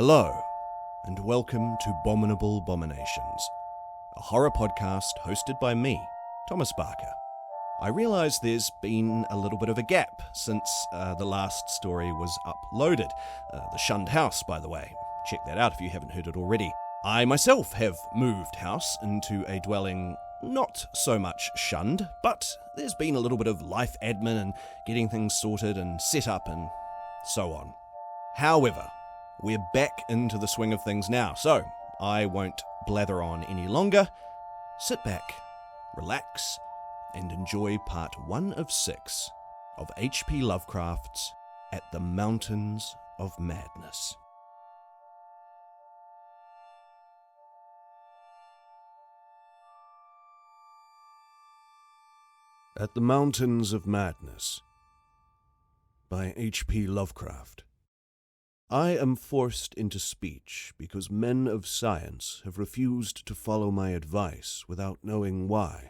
Hello, and welcome to Bominable Bominations, a horror podcast hosted by me, Thomas Barker. I realise there's been a little bit of a gap since the last story was uploaded. The Shunned House, by the way. Check that out if you haven't heard it already. I myself have moved house into a dwelling not so much shunned, but there's been a little bit of life admin and getting things sorted and set up and so on. However, we're back into the swing of things now, so I won't blather on any longer. Sit back, relax, and enjoy part 1 of 6 of H.P. Lovecraft's At the Mountains of Madness. At the Mountains of Madness by H.P. Lovecraft. I am forced into speech because men of science have refused to follow my advice without knowing why.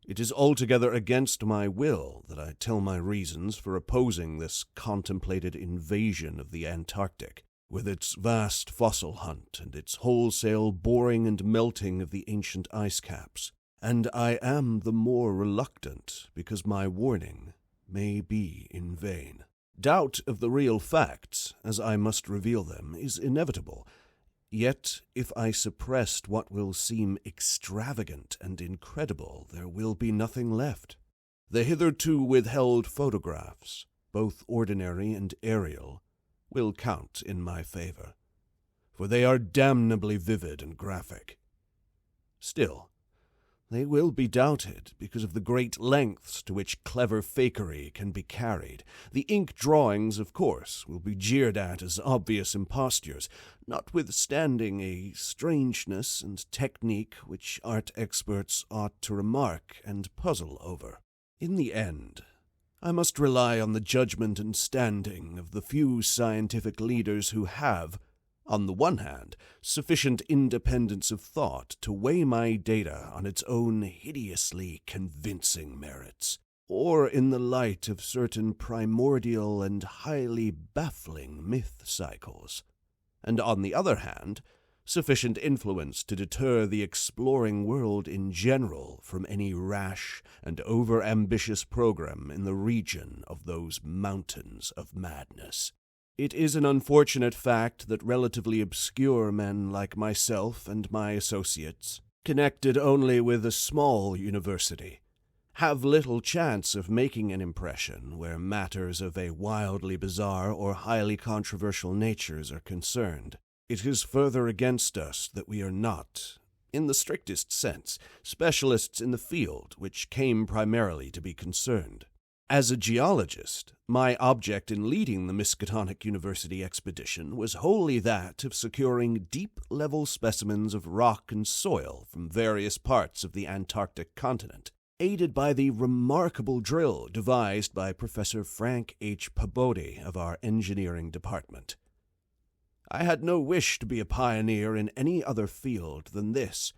It is altogether against my will that I tell my reasons for opposing this contemplated invasion of the Antarctic, with its vast fossil hunt and its wholesale boring and melting of the ancient ice caps. And I am the more reluctant because my warning may be in vain. Doubt of the real facts, as I must reveal them, is inevitable. Yet, if I suppressed what will seem extravagant and incredible, there will be nothing left. The hitherto withheld photographs, both ordinary and aerial, will count in my favor, for they are damnably vivid and graphic. Still, they will be doubted because of the great lengths to which clever fakery can be carried. The ink drawings, of course, will be jeered at as obvious impostures, notwithstanding a strangeness and technique which art experts ought to remark and puzzle over. In the end, I must rely on the judgment and standing of the few scientific leaders who have, on the one hand, sufficient independence of thought to weigh my data on its own hideously convincing merits, or in the light of certain primordial and highly baffling myth cycles, and on the other hand, sufficient influence to deter the exploring world in general from any rash and over-ambitious program in the region of those mountains of madness. It is an unfortunate fact that relatively obscure men like myself and my associates, connected only with a small university, have little chance of making an impression where matters of a wildly bizarre or highly controversial natures are concerned. It is further against us that we are not, in the strictest sense, specialists in the field which came primarily to be concerned. As a geologist, my object in leading the Miskatonic University expedition was wholly that of securing deep-level specimens of rock and soil from various parts of the Antarctic continent, aided by the remarkable drill devised by Professor Frank H. Pabodie of our engineering department. I had no wish to be a pioneer in any other field than this,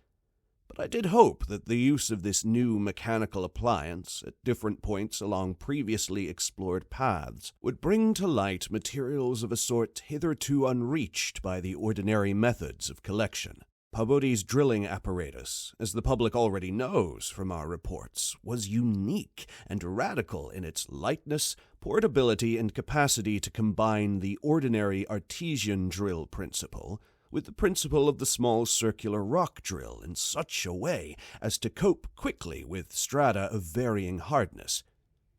but I did hope that the use of this new mechanical appliance at different points along previously explored paths would bring to light materials of a sort hitherto unreached by the ordinary methods of collection. Pabodie's drilling apparatus, as the public already knows from our reports, was unique and radical in its lightness, portability, and capacity to combine the ordinary artesian drill principle with the principle of the small circular rock drill in such a way as to cope quickly with strata of varying hardness.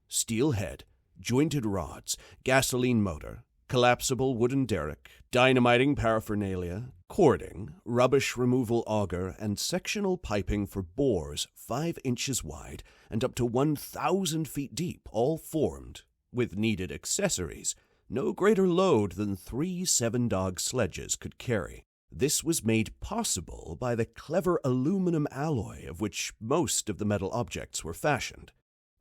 Steel head, jointed rods, gasoline motor, collapsible wooden derrick, dynamiting paraphernalia, cording, rubbish removal auger, and sectional piping for bores 5 inches wide and up to 1,000 feet deep, all formed, with needed accessories, no greater load than 3 7-dog sledges could carry. This was made possible by the clever aluminum alloy of which most of the metal objects were fashioned.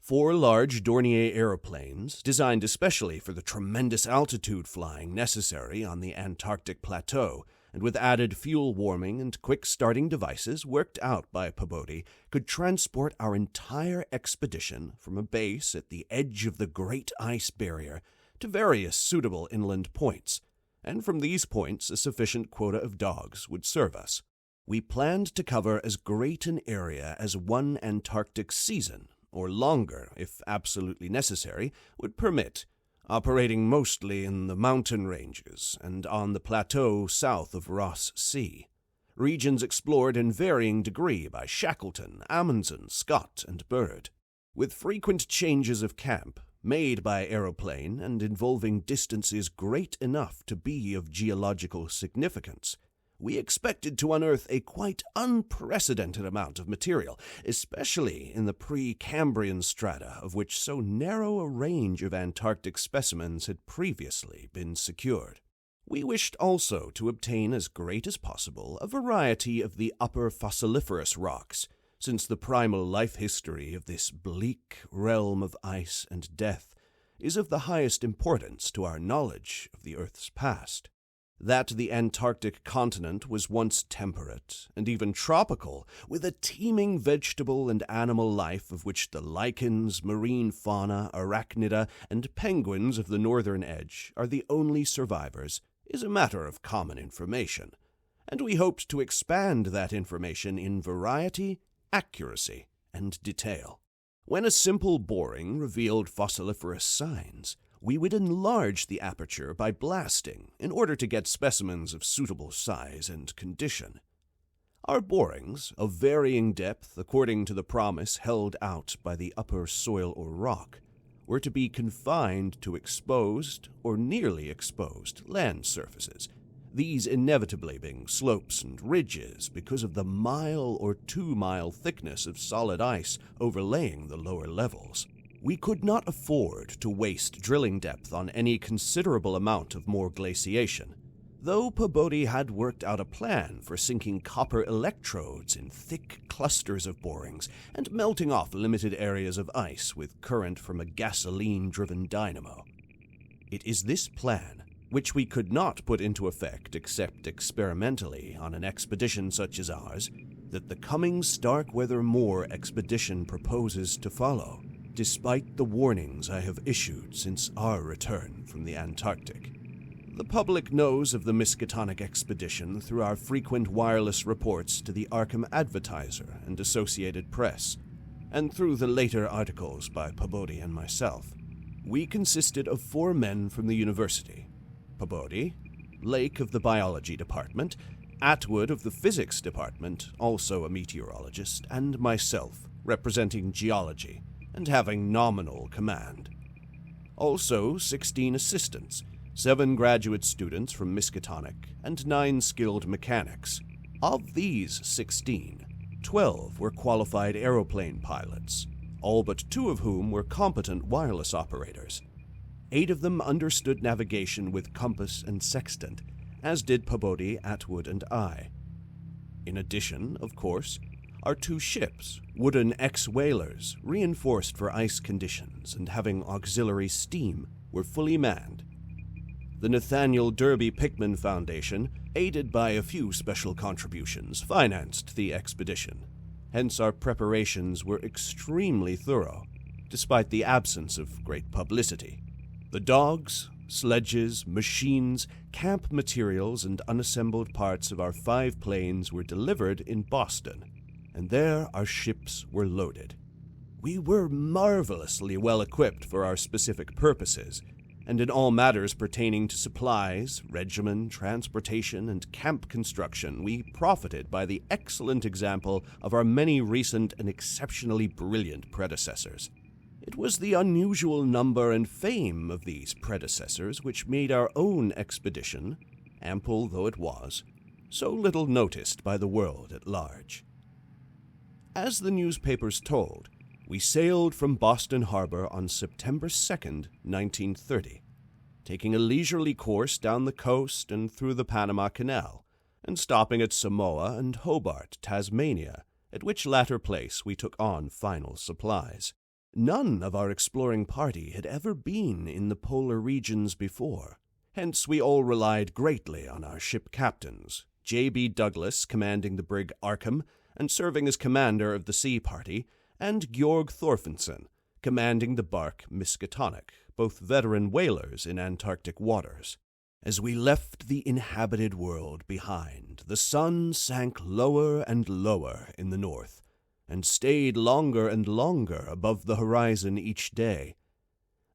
4 large Dornier aeroplanes, designed especially for the tremendous altitude flying necessary on the Antarctic plateau, and with added fuel warming and quick-starting devices worked out by Pabodie, could transport our entire expedition from a base at the edge of the Great Ice Barrier to various suitable inland points, and from these points a sufficient quota of dogs would serve us. We planned to cover as great an area as one Antarctic season, or longer if absolutely necessary, would permit, operating mostly in the mountain ranges and on the plateau south of Ross Sea, regions explored in varying degree by Shackleton, Amundsen, Scott, and Bird, with frequent changes of camp, made by aeroplane and involving distances great enough to be of geological significance. We expected to unearth a quite unprecedented amount of material, especially in the pre-Cambrian strata of which so narrow a range of Antarctic specimens had previously been secured. We wished also to obtain as great as possible a variety of the upper fossiliferous rocks, since the primal life history of this bleak realm of ice and death is of the highest importance to our knowledge of the Earth's past. That the Antarctic continent was once temperate and even tropical, with a teeming vegetable and animal life of which the lichens, marine fauna, arachnida, and penguins of the northern edge are the only survivors, is a matter of common information, and we hoped to expand that information in variety, accuracy, and detail. When a simple boring revealed fossiliferous signs, we would enlarge the aperture by blasting in order to get specimens of suitable size and condition. Our borings, of varying depth according to the promise held out by the upper soil or rock, were to be confined to exposed or nearly exposed land surfaces, these inevitably being slopes and ridges because of the 1 or 2 mile thickness of solid ice overlaying the lower levels. We could not afford to waste drilling depth on any considerable amount of more glaciation, though Pabodie had worked out a plan for sinking copper electrodes in thick clusters of borings and melting off limited areas of ice with current from a gasoline-driven dynamo. It is this plan, which we could not put into effect except experimentally on an expedition such as ours, that the coming Starkweather Moor expedition proposes to follow, despite the warnings I have issued since our return from the Antarctic. The public knows of the Miskatonic expedition through our frequent wireless reports to the Arkham Advertiser and Associated Press, and through the later articles by Pabodie and myself. We consisted of 4 men from the university: Pabodie, Lake of the biology department, Atwood of the physics department, also a meteorologist, and myself, representing geology and having nominal command. Also 16 assistants, 7 graduate students from Miskatonic, and 9 skilled mechanics. Of these 16, 12 were qualified aeroplane pilots, all but 2 of whom were competent wireless operators. 8 of them understood navigation with compass and sextant, as did Pabodie, Atwood, and I. In addition, of course, our 2 ships, wooden ex-whalers, reinforced for ice conditions and having auxiliary steam, were fully manned. The Nathaniel Derby Pickman Foundation, aided by a few special contributions, financed the expedition. Hence our preparations were extremely thorough, despite the absence of great publicity. The dogs, sledges, machines, camp materials, and unassembled parts of our 5 planes were delivered in Boston, and there our ships were loaded. We were marvelously well equipped for our specific purposes, and in all matters pertaining to supplies, regimen, transportation, and camp construction, we profited by the excellent example of our many recent and exceptionally brilliant predecessors. It was the unusual number and fame of these predecessors which made our own expedition, ample though it was, so little noticed by the world at large. As the newspapers told, we sailed from Boston Harbor on September 2nd, 1930, taking a leisurely course down the coast and through the Panama Canal, and stopping at Samoa and Hobart, Tasmania, at which latter place we took on final supplies. None of our exploring party had ever been in the polar regions before, hence we all relied greatly on our ship captains, J.B. Douglas commanding the brig Arkham and serving as commander of the sea party, and Georg Thorfinson, commanding the bark Miskatonic, both veteran whalers in Antarctic waters. As we left the inhabited world behind, the sun sank lower and lower in the north, and stayed longer and longer above the horizon each day.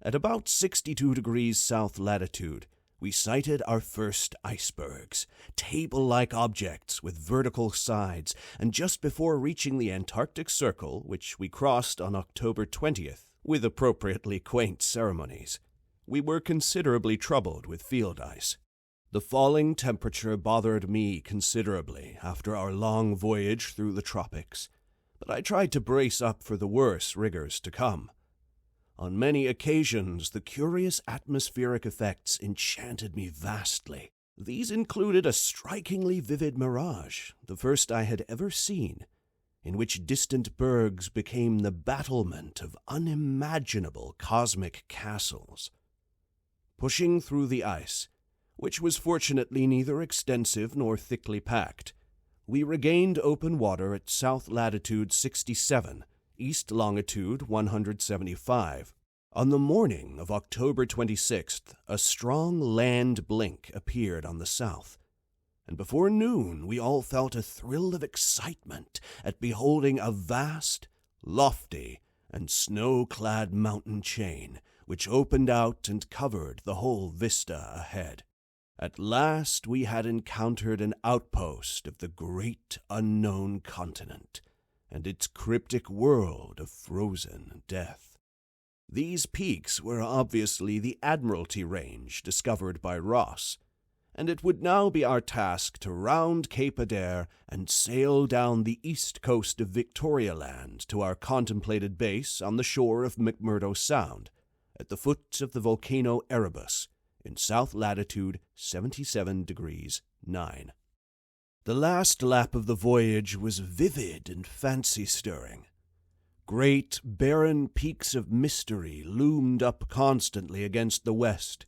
At about 62 degrees south latitude, we sighted our first icebergs, table-like objects with vertical sides, and just before reaching the Antarctic Circle, which we crossed on October 20th, with appropriately quaint ceremonies, we were considerably troubled with field ice. The falling temperature bothered me considerably after our long voyage through the tropics, but I tried to brace up for the worse rigors to come. On many occasions, the curious atmospheric effects enchanted me vastly. These included a strikingly vivid mirage, the first I had ever seen, in which distant bergs became the battlement of unimaginable cosmic castles. Pushing through the ice, which was fortunately neither extensive nor thickly packed, we regained open water at south latitude 67, east longitude 175. On the morning of October 26th, a strong land blink appeared on the south, and before noon we all felt a thrill of excitement at beholding a vast, lofty, and snow-clad mountain chain which opened out and covered the whole vista ahead. At last we had encountered an outpost of the great unknown continent and its cryptic world of frozen death. These peaks were obviously the Admiralty Range discovered by Ross, and it would now be our task to round Cape Adare and sail down the east coast of Victoria Land to our contemplated base on the shore of McMurdo Sound, at the foot of the volcano Erebus, in south latitude 77 degrees 9. The last lap of the voyage was vivid and fancy-stirring. Great, barren peaks of mystery loomed up constantly against the west,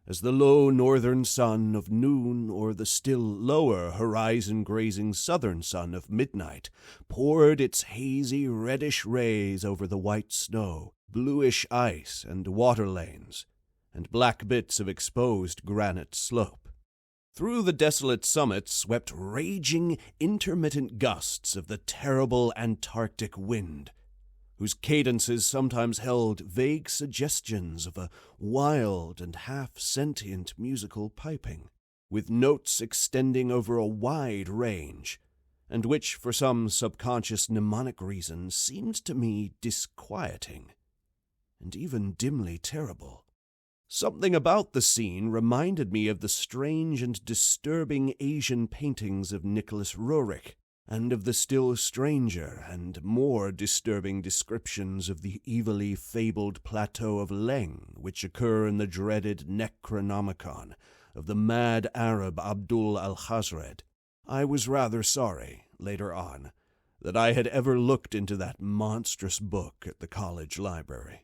as the low northern sun of noon or the still lower horizon-grazing southern sun of midnight poured its hazy reddish rays over the white snow, bluish ice and water lanes, and black bits of exposed granite slope. Through the desolate summits swept raging, intermittent gusts of the terrible Antarctic wind, whose cadences sometimes held vague suggestions of a wild and half-sentient musical piping, with notes extending over a wide range, and which, for some subconscious mnemonic reason, seemed to me disquieting, and even dimly terrible. Something about the scene reminded me of the strange and disturbing Asian paintings of Nicholas Roerich, and of the still stranger and more disturbing descriptions of the evilly fabled plateau of Leng, which occur in the dreaded Necronomicon of the mad Arab Abdul al-Khazred. I was rather sorry, later on, that I had ever looked into that monstrous book at the college library.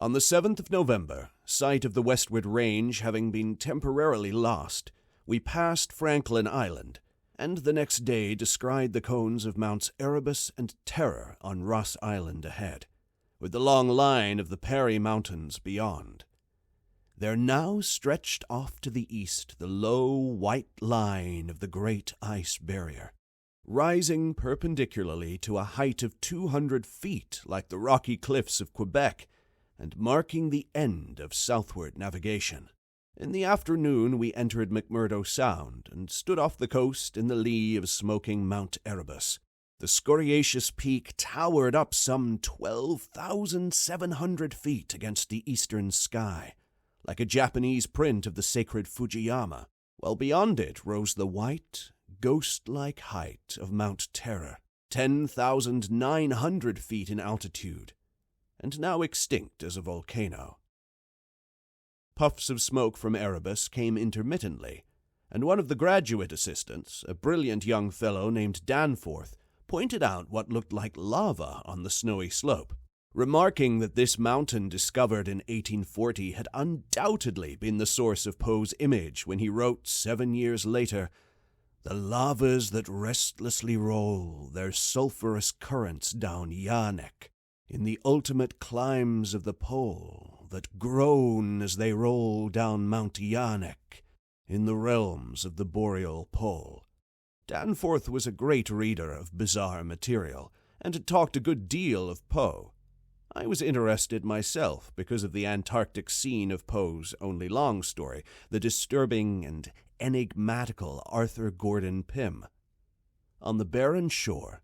On the 7th of November, sight of the westward range having been temporarily lost, we passed Franklin Island, and the next day descried the cones of Mounts Erebus and Terror on Ross Island ahead, with the long line of the Parry Mountains beyond. There now stretched off to the east the low, white line of the Great Ice Barrier, rising perpendicularly to a height of 200 feet like the rocky cliffs of Quebec, and marking the end of southward navigation. In the afternoon we entered McMurdo Sound and stood off the coast in the lee of smoking Mount Erebus. The scoriaceous peak towered up some 12,700 feet against the eastern sky, like a Japanese print of the sacred Fujiyama, while beyond it rose the white, ghost-like height of Mount Terror, 10,900 feet in altitude, and now extinct as a volcano. Puffs of smoke from Erebus came intermittently, and one of the graduate assistants, a brilliant young fellow named Danforth, pointed out what looked like lava on the snowy slope, remarking that this mountain discovered in 1840 had undoubtedly been the source of Poe's image when he wrote 7 years later, "The lavas that restlessly roll their sulphurous currents down Yanek, in the ultimate climes of the pole, that groan as they roll down Mount Yanek, in the realms of the boreal pole. Danforth was a great reader of bizarre material, and had talked a good deal of Poe. I was interested myself because of the Antarctic scene of Poe's only long story, the disturbing and enigmatical Arthur Gordon Pym. On the barren shore,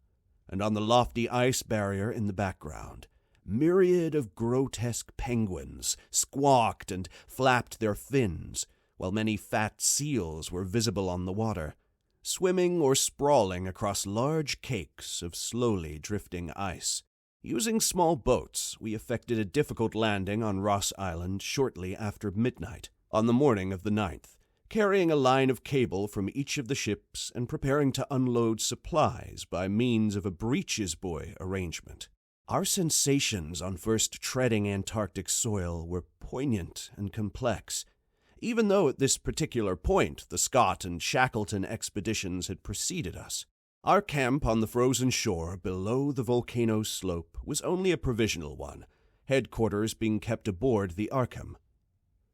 and on the lofty ice barrier in the background, myriad of grotesque penguins squawked and flapped their fins, while many fat seals were visible on the water, swimming or sprawling across large cakes of slowly drifting ice. Using small boats, we effected a difficult landing on Ross Island shortly after midnight, on the morning of the 9th, carrying a line of cable from each of the ships and preparing to unload supplies by means of a breeches buoy arrangement. Our sensations on first treading Antarctic soil were poignant and complex, even though at this particular point the Scott and Shackleton expeditions had preceded us. Our camp on the frozen shore below the volcano's slope was only a provisional one, headquarters being kept aboard the Arkham.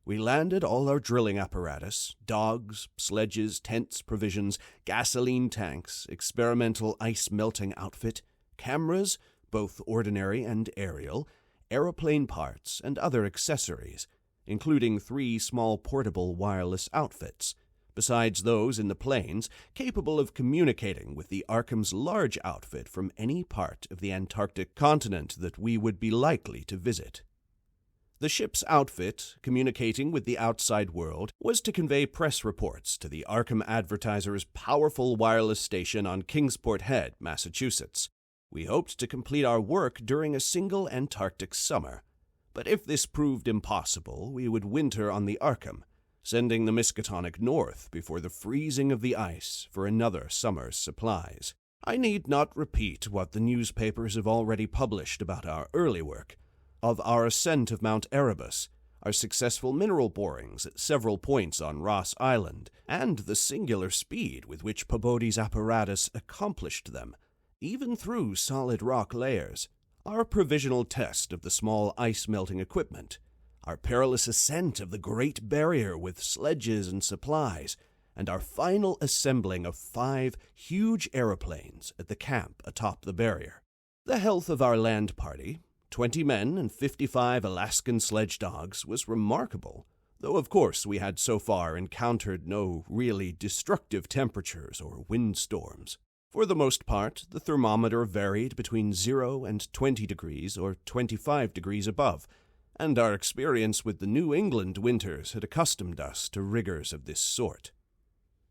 We landed all our drilling apparatus, dogs, sledges, tents, provisions, gasoline tanks, experimental ice-melting outfit, cameras, both ordinary and aerial, aeroplane parts, and other accessories, including 3 small portable wireless outfits, besides those in the planes capable of communicating with the Arkham's large outfit from any part of the Antarctic continent that we would be likely to visit. The ship's outfit, communicating with the outside world, was to convey press reports to the Arkham Advertiser's powerful wireless station on Kingsport Head, Massachusetts. We hoped to complete our work during a single Antarctic summer, but if this proved impossible, we would winter on the Arkham, sending the Miskatonic north before the freezing of the ice for another summer's supplies. I need not repeat what the newspapers have already published about our early work, of our ascent of Mount Erebus, our successful mineral borings at several points on Ross Island, and the singular speed with which Peabody's apparatus accomplished them, even through solid rock layers, our provisional test of the small ice-melting equipment, our perilous ascent of the Great Barrier with sledges and supplies, and our final assembling of 5 huge aeroplanes at the camp atop the barrier. The health of our land party, 20 men and 55 Alaskan sledge dogs, was remarkable, though of course we had so far encountered no really destructive temperatures or windstorms. For the most part, the thermometer varied between 0 and 20 degrees or 25 degrees above, and our experience with the New England winters had accustomed us to rigors of this sort.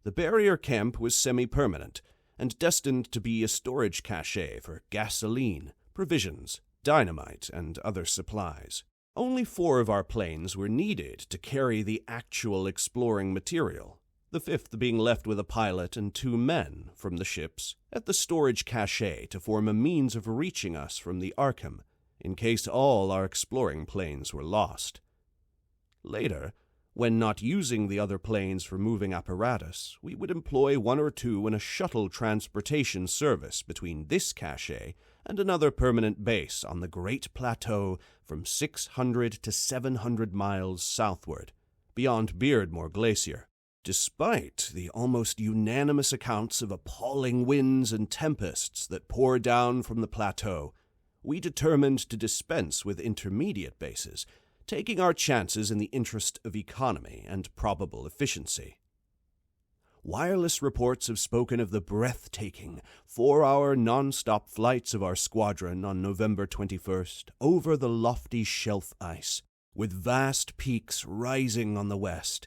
The barrier camp was semi-permanent, and destined to be a storage cache for gasoline, provisions, dynamite, and other supplies. Only 4 of our planes were needed to carry the actual exploring material, the 5th being left with a pilot and 2 men from the ships at the storage cache to form a means of reaching us from the Arkham, in case all our exploring planes were lost. Later, when not using the other planes for moving apparatus, we would employ 1 or 2 in a shuttle transportation service between this cache and another permanent base on the Great Plateau from 600 to 700 miles southward, beyond Beardmore Glacier. Despite the almost unanimous accounts of appalling winds and tempests that pour down from the plateau, we determined to dispense with intermediate bases, taking our chances in the interest of economy and probable efficiency. Wireless reports have spoken of the breathtaking 4-hour non-stop flights of our squadron on November 21st over the lofty shelf ice, with vast peaks rising on the west,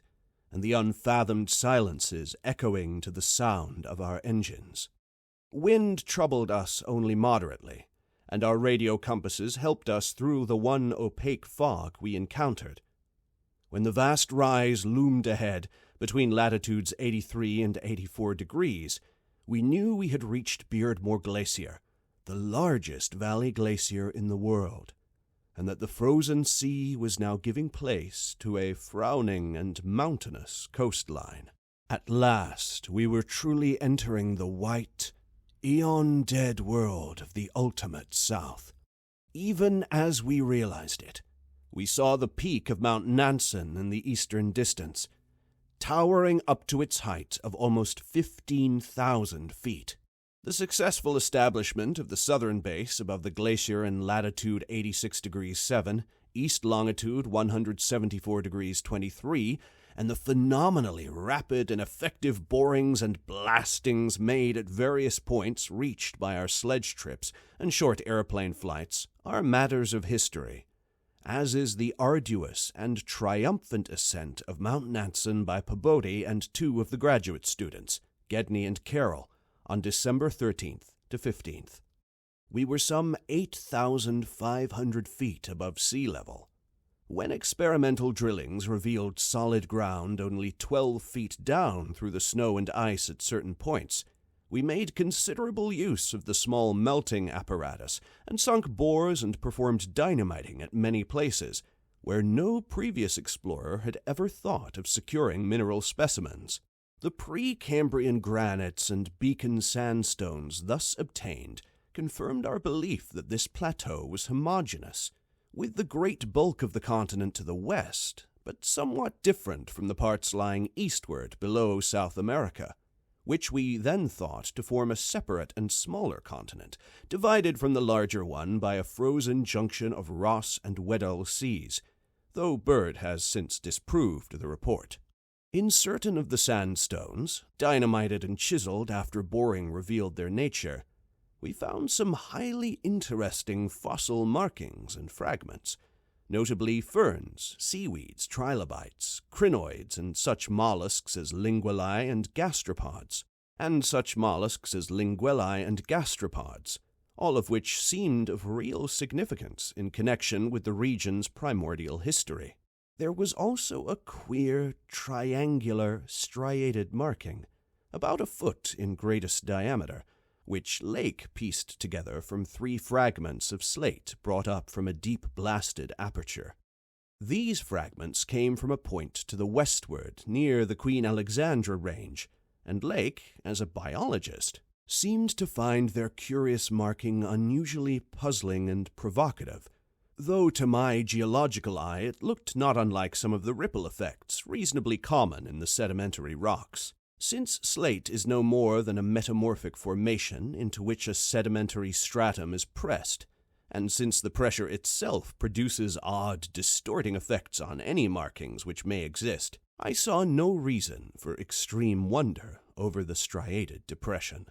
and the unfathomed silences echoing to the sound of our engines. Wind troubled us only moderately, and our radio compasses helped us through the one opaque fog we encountered. When the vast rise loomed ahead, between latitudes 83 and 84 degrees, we knew we had reached Beardmore Glacier, the largest valley glacier in the world, and that the frozen sea was now giving place to a frowning and mountainous coastline. At last we were truly entering the white, eon-dead world of the ultimate South. Even as we realized it, we saw the peak of Mount Nansen in the eastern distance. towering up to its height of almost 15,000 feet. The successful establishment of the southern base above the glacier in latitude 86 degrees 7, east longitude 174 degrees 23, and the phenomenally rapid and effective borings and blastings made at various points reached by our sledge trips and short airplane flights are matters of history, as is the arduous and triumphant ascent of Mount Nansen by Peabody and two of the graduate students, Gedney and Carroll, on December 13th to 15th. We were some 8,500 feet above sea level. When experimental drillings revealed solid ground only 12 feet down through the snow and ice at certain points, we made considerable use of the small melting apparatus and sunk bores and performed dynamiting at many places where no previous explorer had ever thought of securing mineral specimens. The pre-Cambrian granites and beacon sandstones thus obtained confirmed our belief that this plateau was homogeneous, with the great bulk of the continent to the west, but somewhat different from the parts lying eastward below South America, which we then thought to form a separate and smaller continent, divided from the larger one by a frozen junction of Ross and Weddell seas, though Bird has since disproved the report. In certain of the sandstones, dynamited and chiseled after boring revealed their nature, we found some highly interesting fossil markings and fragments, notably ferns, seaweeds, trilobites, crinoids, and such mollusks as linguae and gastropods, all of which seemed of real significance in connection with the region's primordial history. There was also a queer, triangular, striated marking, about a foot in greatest diameter, which Lake pieced together from 3 fragments of slate brought up from a deep blasted aperture. These fragments came from a point to the westward near the Queen Alexandra range, and Lake, as a biologist, seemed to find their curious marking unusually puzzling and provocative, though to my geological eye it looked not unlike some of the ripple effects reasonably common in the sedimentary rocks. Since slate is no more than a metamorphic formation into which a sedimentary stratum is pressed, and since the pressure itself produces odd, distorting effects on any markings which may exist, I saw no reason for extreme wonder over the striated depression.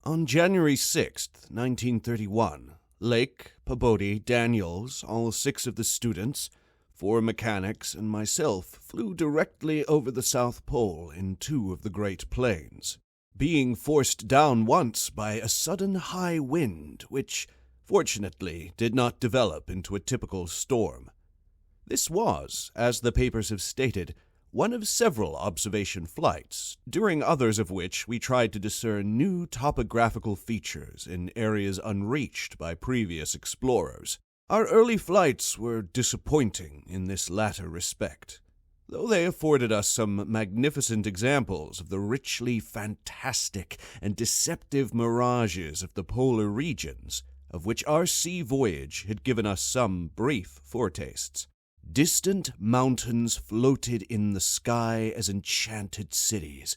On January 6th, 1931, Lake, Peabody, Daniels, all 6 of the students, 4 mechanics, and myself flew directly over the South Pole in 2 of the Great Plains, being forced down once by a sudden high wind which, fortunately, did not develop into a typical storm. This was, as the papers have stated, one of several observation flights, during others of which we tried to discern new topographical features in areas unreached by previous explorers. Our early flights were disappointing in this latter respect, though they afforded us some magnificent examples of the richly fantastic and deceptive mirages of the polar regions, of which our sea voyage had given us some brief foretastes. Distant mountains floated in the sky as enchanted cities,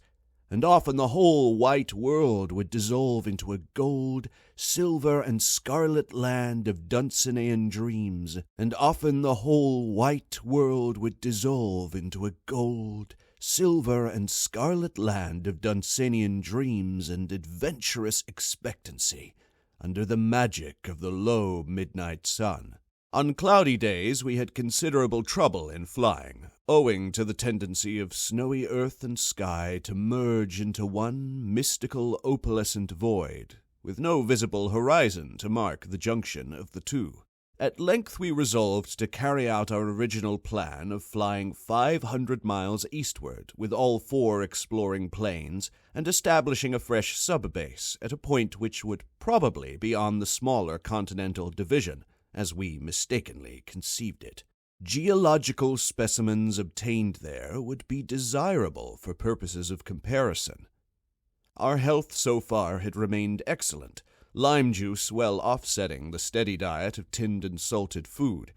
and often the whole white world would dissolve into a gold, silver, and scarlet land of Dulcinean dreams, and often the whole white world would dissolve into a gold, silver, and scarlet land of Dulcinean dreams and adventurous expectancy, under the magic of the low midnight sun. On cloudy days we had considerable trouble in flying, owing to the tendency of snowy earth and sky to merge into one mystical opalescent void, with no visible horizon to mark the junction of the two. At length we resolved to carry out our original plan of flying 500 miles eastward with all 4 exploring planes and establishing a fresh sub-base at a point which would probably be on the smaller continental division, as we mistakenly conceived it. Geological specimens obtained there would be desirable for purposes of comparison. Our health so far had remained excellent, lime juice well offsetting the steady diet of tinned and salted food,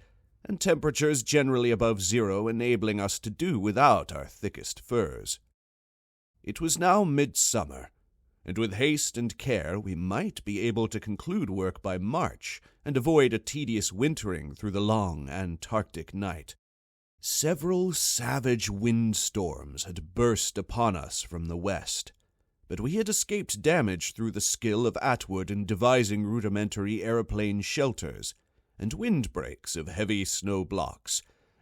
and temperatures generally above zero enabling us to do without our thickest furs. It was now midsummer, and with haste and care we might be able to conclude work by March and avoid a tedious wintering through the long Antarctic night. Several savage windstorms had burst upon us from the west, but we had escaped damage through the skill of Atwood in devising rudimentary aeroplane shelters and windbreaks of heavy snow blocks,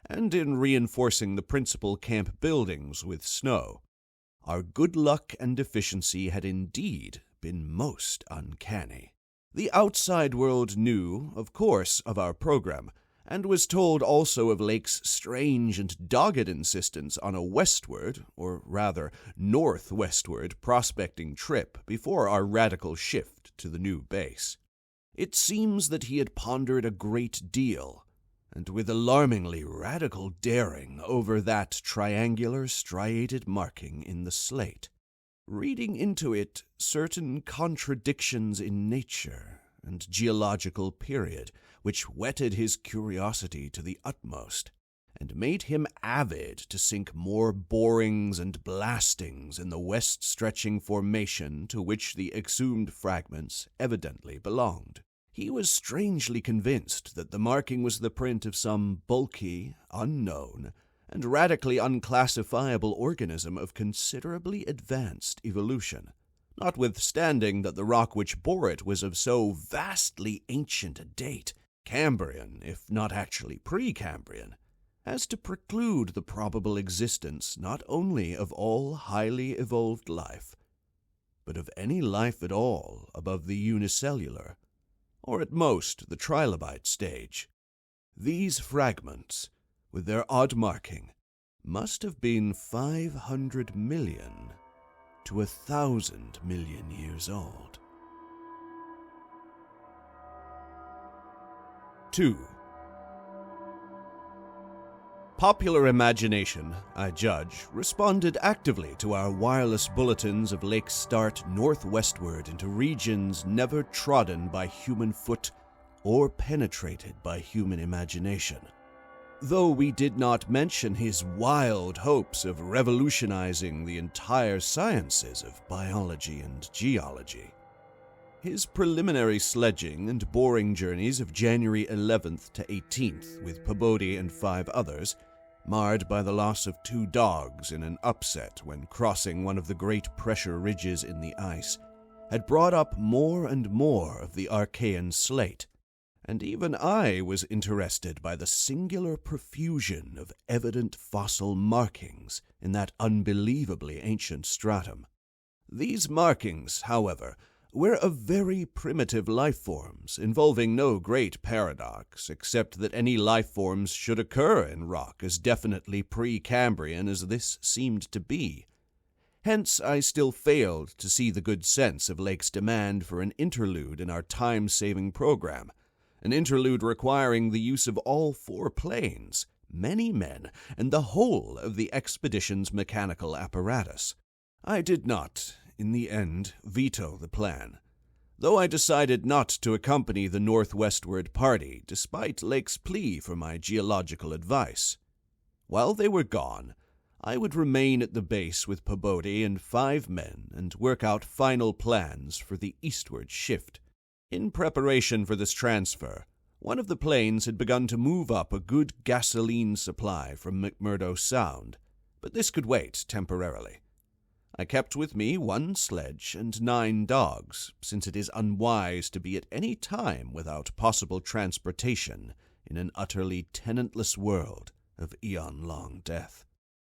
and in reinforcing the principal camp buildings with snow. Our good luck and efficiency had indeed been most uncanny. The outside world knew, of course, of our program, and was told also of Lake's strange and dogged insistence on a westward, or rather northwestward, prospecting trip before our radical shift to the new base. It seems that he had pondered a great deal, and with alarmingly radical daring, over that triangular striated marking in the slate, reading into it certain contradictions in nature and geological period, which whetted his curiosity to the utmost, and made him avid to sink more borings and blastings in the west-stretching formation to which the exhumed fragments evidently belonged. He was strangely convinced that the marking was the print of some bulky, unknown, and radically unclassifiable organism of considerably advanced evolution, notwithstanding that the rock which bore it was of so vastly ancient a date, Cambrian, if not actually Precambrian, as to preclude the probable existence not only of all highly evolved life, but of any life at all above the unicellular, or at most the trilobite stage. These fragments, with their odd marking, must have been 500 million to 1,000 million years old. 2. Popular imagination, I judge, responded actively to our wireless bulletins of Lake's start northwestward into regions never trodden by human foot or penetrated by human imagination, though we did not mention his wild hopes of revolutionizing the entire sciences of biology and geology. His preliminary sledging and boring journeys of January 11th to 18th with Pabodie and 5 others, marred by the loss of 2 dogs in an upset when crossing one of the great pressure ridges in the ice, had brought up more and more of the Archean slate, and even I was interested by the singular profusion of evident fossil markings in that unbelievably ancient stratum. These markings, however, were of very primitive life forms, involving no great paradox, except that any life forms should occur in rock as definitely Precambrian as this seemed to be. Hence I still failed to see the good sense of Lake's demand for an interlude in our time-saving program, an interlude requiring the use of all 4 planes, many men, and the whole of the expedition's mechanical apparatus. I did not, in the end, veto the plan, though I decided not to accompany the northwestward party despite Lake's plea for my geological advice. While they were gone, I would remain at the base with Pabodie and 5 men and work out final plans for the eastward shift. In preparation for this transfer, one of the planes had begun to move up a good gasoline supply from McMurdo Sound, but this could wait temporarily. I kept with me 1 sledge and 9 dogs, since it is unwise to be at any time without possible transportation in an utterly tenantless world of eon-long death.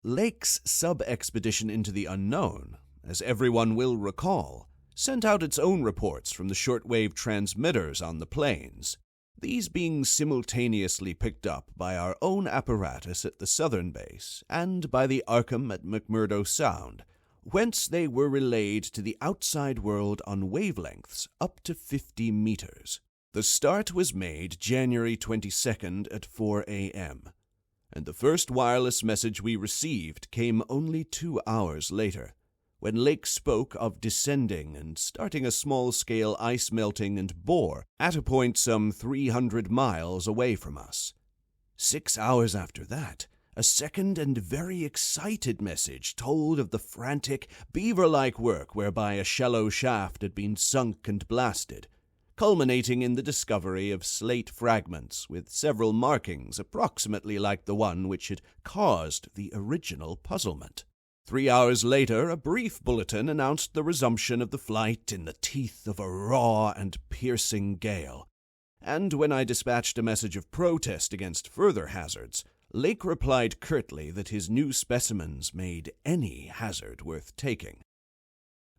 Lake's sub-expedition into the unknown, as everyone will recall, sent out its own reports from the shortwave transmitters on the plains, these being simultaneously picked up by our own apparatus at the southern base and by the Arkham at McMurdo Sound, whence they were relayed to the outside world on wavelengths up to 50 meters. The start was made January 22nd at 4 a.m., and the first wireless message we received came only 2 hours later, when Lake spoke of descending and starting a small-scale ice melting and bore at a point some 300 miles away from us. 6 hours after that, a second and very excited message told of the frantic, beaver-like work whereby a shallow shaft had been sunk and blasted, culminating in the discovery of slate fragments with several markings approximately like the one which had caused the original puzzlement. 3 hours later, a brief bulletin announced the resumption of the flight in the teeth of a raw and piercing gale. And when I dispatched a message of protest against further hazards, Lake replied curtly that his new specimens made any hazard worth taking.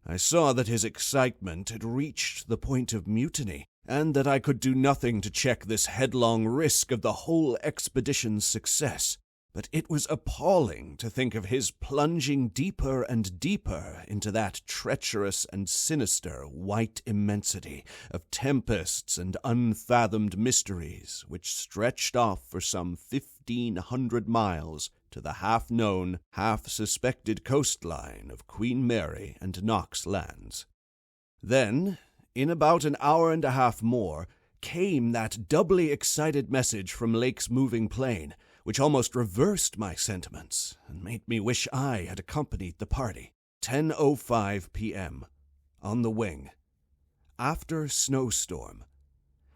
I saw that his excitement had reached the point of mutiny, and that I could do nothing to check this headlong risk of the whole expedition's success. But it was appalling to think of his plunging deeper and deeper into that treacherous and sinister white immensity of tempests and unfathomed mysteries which stretched off for some 1,500 miles to the half-known, half-suspected coastline of Queen Mary and Knox lands. Then, in about an hour and a half more, came that doubly excited message from Lake's moving plane, which almost reversed my sentiments and made me wish I had accompanied the party. 10:05 p.m. On the wing. After snowstorm.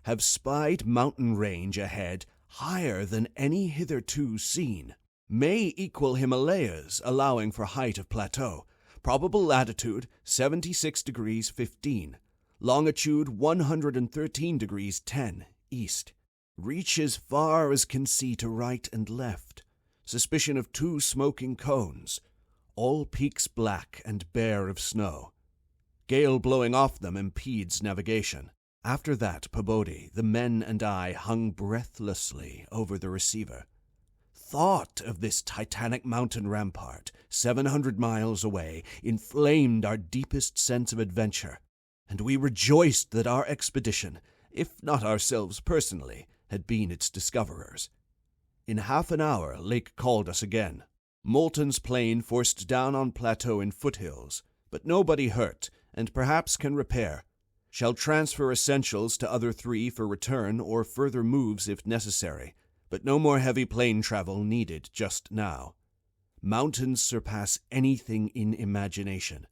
Have spied mountain range ahead higher than any hitherto seen. May equal Himalayas, allowing for height of plateau. Probable latitude 76 degrees 15. Longitude 113 degrees 10 east. Reach as far as can see to right and left. Suspicion of 2 smoking cones. All peaks black and bare of snow. Gale blowing off them impedes navigation. After that, Pabodie, the men and I hung breathlessly over the receiver. Thought of this titanic mountain rampart, 700 miles away, inflamed our deepest sense of adventure, and we rejoiced that our expedition, if not ourselves personally, had been its discoverers. In half an hour, Lake called us again. Moulton's plane forced down on plateau in foothills, but nobody hurt, and perhaps can repair. Shall transfer essentials to other 3 for return or further moves if necessary, but no more heavy plane travel needed just now. Mountains surpass anything in imagination.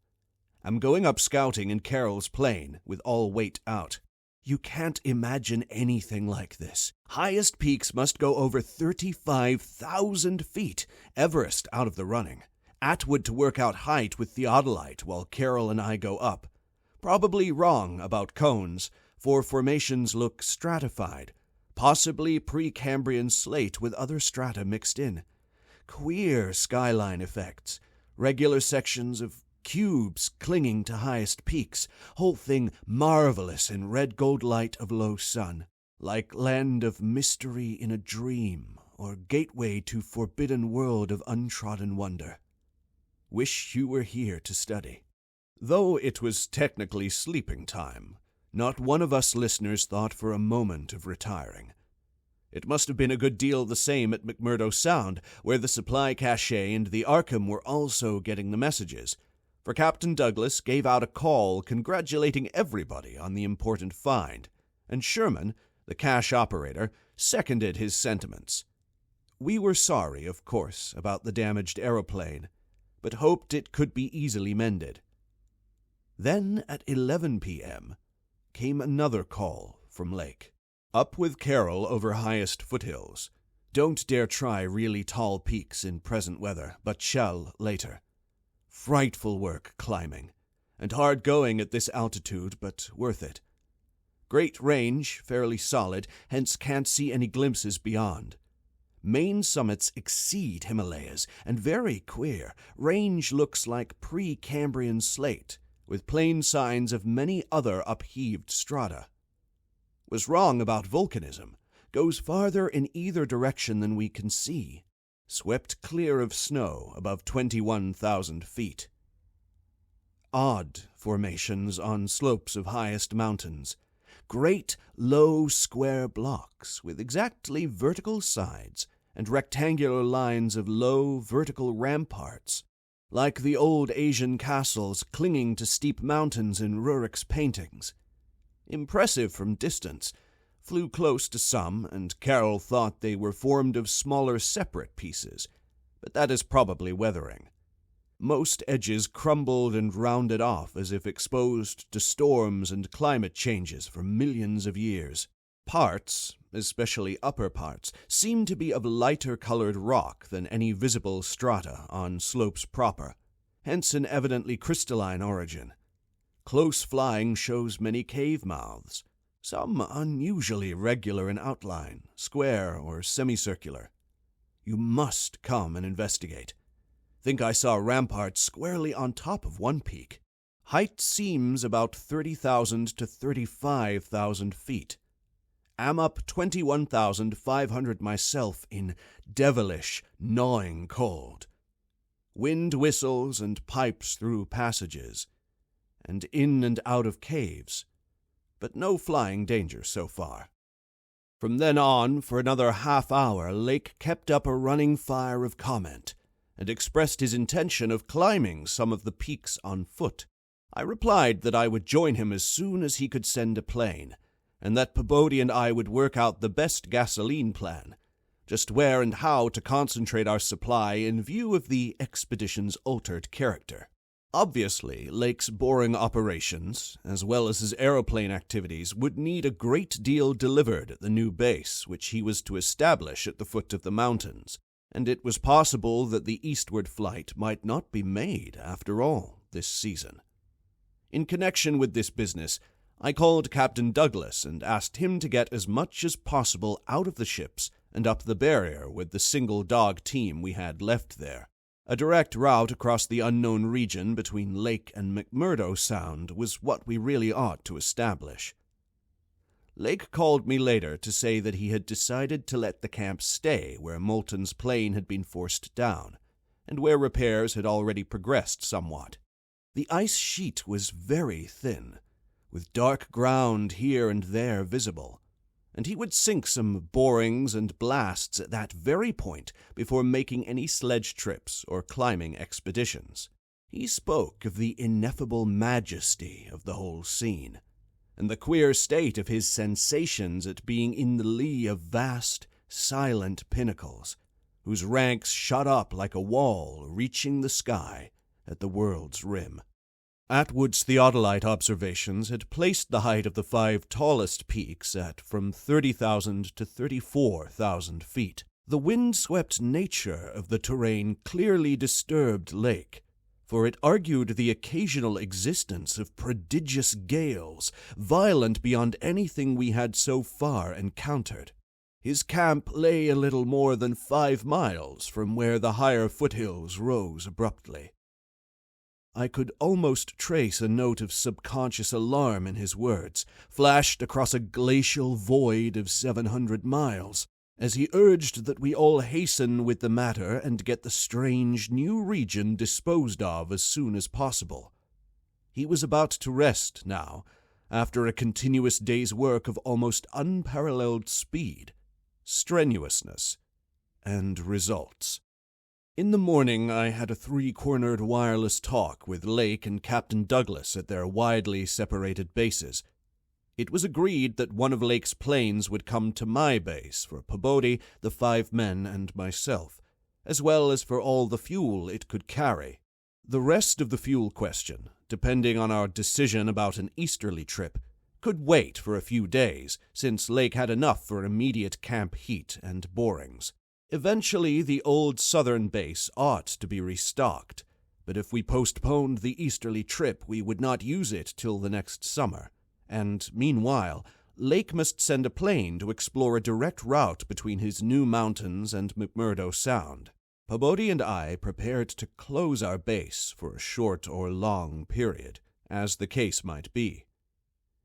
I'm going up scouting in Carroll's plane, with all weight out. You can't imagine anything like this. Highest peaks must go over 35,000 feet, Everest out of the running. Atwood to work out height with theodolite while Carroll and I go up. Probably wrong about cones, for formations look stratified, possibly Precambrian slate with other strata mixed in. Queer skyline effects, regular sections of cubes clinging to highest peaks, whole thing marvelous in red gold light of low sun, like land of mystery in a dream, or gateway to forbidden world of untrodden wonder. Wish you were here to study. Though it was technically sleeping time, not one of us listeners thought for a moment of retiring. It must have been a good deal the same at McMurdo Sound, where the supply cache and the Arkham were also getting the messages, for Captain Douglas gave out a call congratulating everybody on the important find, and Sherman, the cache operator, seconded his sentiments. We were sorry, of course, about the damaged aeroplane, but hoped it could be easily mended. Then, at 11 p.m., came another call from Lake. Up with Carroll over highest foothills. Don't dare try really tall peaks in present weather, but shall later. Frightful work climbing, and hard going at this altitude, but worth it. Great range, fairly solid, hence can't see any glimpses beyond. Main summits exceed Himalayas, and very queer. Range looks like Precambrian slate, with plain signs of many other upheaved strata. Was wrong about volcanism. Goes farther in either direction than we can see. Swept clear of snow above 21,000 feet. Odd formations on slopes of highest mountains. Great, low, square blocks with exactly vertical sides and rectangular lines of low, vertical ramparts, like the old Asian castles clinging to steep mountains in Rurik's paintings. Impressive from distance, flew close to some, and Carol thought they were formed of smaller separate pieces, but that is probably weathering. Most edges crumbled and rounded off as if exposed to storms and climate changes for millions of years. Parts, especially upper parts, seemed to be of lighter-colored rock than any visible strata on slopes proper, hence an evidently crystalline origin. Close flying shows many cave mouths, some unusually regular in outline, square or semicircular. You must come and investigate. Think I saw ramparts squarely on top of one peak. Height seems about 30,000 to 35,000 feet. Am up 21,500 myself in devilish, gnawing cold. Wind whistles and pipes through passages, and in and out of caves, but no flying danger so far. From then on, for another half-hour, Lake kept up a running fire of comment, and expressed his intention of climbing some of the peaks on foot. I replied that I would join him as soon as he could send a plane, and that Peabody and I would work out the best gasoline plan, just where and how to concentrate our supply in view of the expedition's altered character. Obviously, Lake's boring operations, as well as his aeroplane activities, would need a great deal delivered at the new base which he was to establish at the foot of the mountains, and it was possible that the eastward flight might not be made, after all, this season. In connection with this business, I called Captain Douglas and asked him to get as much as possible out of the ships and up the barrier with the single-dog team we had left there. A direct route across the unknown region between Lake and McMurdo Sound was what we really ought to establish. Lake called me later to say that he had decided to let the camp stay where Moulton's plane had been forced down, and where repairs had already progressed somewhat. The ice sheet was very thin, with dark ground here and there visible, and he would sink some borings and blasts at that very point before making any sledge trips or climbing expeditions. He spoke of the ineffable majesty of the whole scene, and the queer state of his sensations at being in the lee of vast, silent pinnacles, whose ranks shot up like a wall reaching the sky at the world's rim. Atwood's theodolite observations had placed the height of the 5 tallest peaks at from 30,000 to 34,000 feet. The wind-swept nature of the terrain clearly disturbed Lake, for it argued the occasional existence of prodigious gales, violent beyond anything we had so far encountered. His camp lay a little more than 5 miles from where the higher foothills rose abruptly. I could almost trace a note of subconscious alarm in his words, flashed across a glacial void of 700 miles, as he urged that we all hasten with the matter and get the strange new region disposed of as soon as possible. He was about to rest now, after a continuous day's work of almost unparalleled speed, strenuousness, and results. In the morning I had a 3-cornered wireless talk with Lake and Captain Douglas at their widely separated bases. It was agreed that one of Lake's planes would come to my base for Peabody, the 5 men, and myself, as well as for all the fuel it could carry. The rest of the fuel question, depending on our decision about an easterly trip, could wait for a few days, since Lake had enough for immediate camp heat and borings. Eventually, the old southern base ought to be restocked, but if we postponed the easterly trip, we would not use it till the next summer, and meanwhile, Lake must send a plane to explore a direct route between his new mountains and McMurdo Sound. Peabody and I prepared to close our base for a short or long period, as the case might be.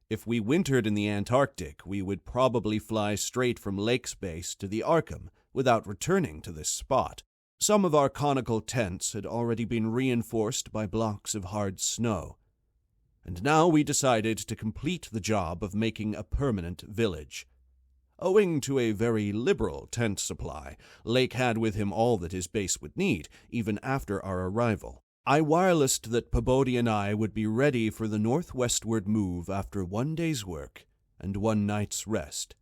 If we wintered in the Antarctic, we would probably fly straight from Lake's base to the Arkham, without returning to this spot. Some of our conical tents had already been reinforced by blocks of hard snow, and now we decided to complete the job of making a permanent village. Owing to a very liberal tent supply, Lake had with him all that his base would need, even after our arrival. I wirelessed that Peabody and I would be ready for the northwestward move after 1 day's work and 1 night's rest,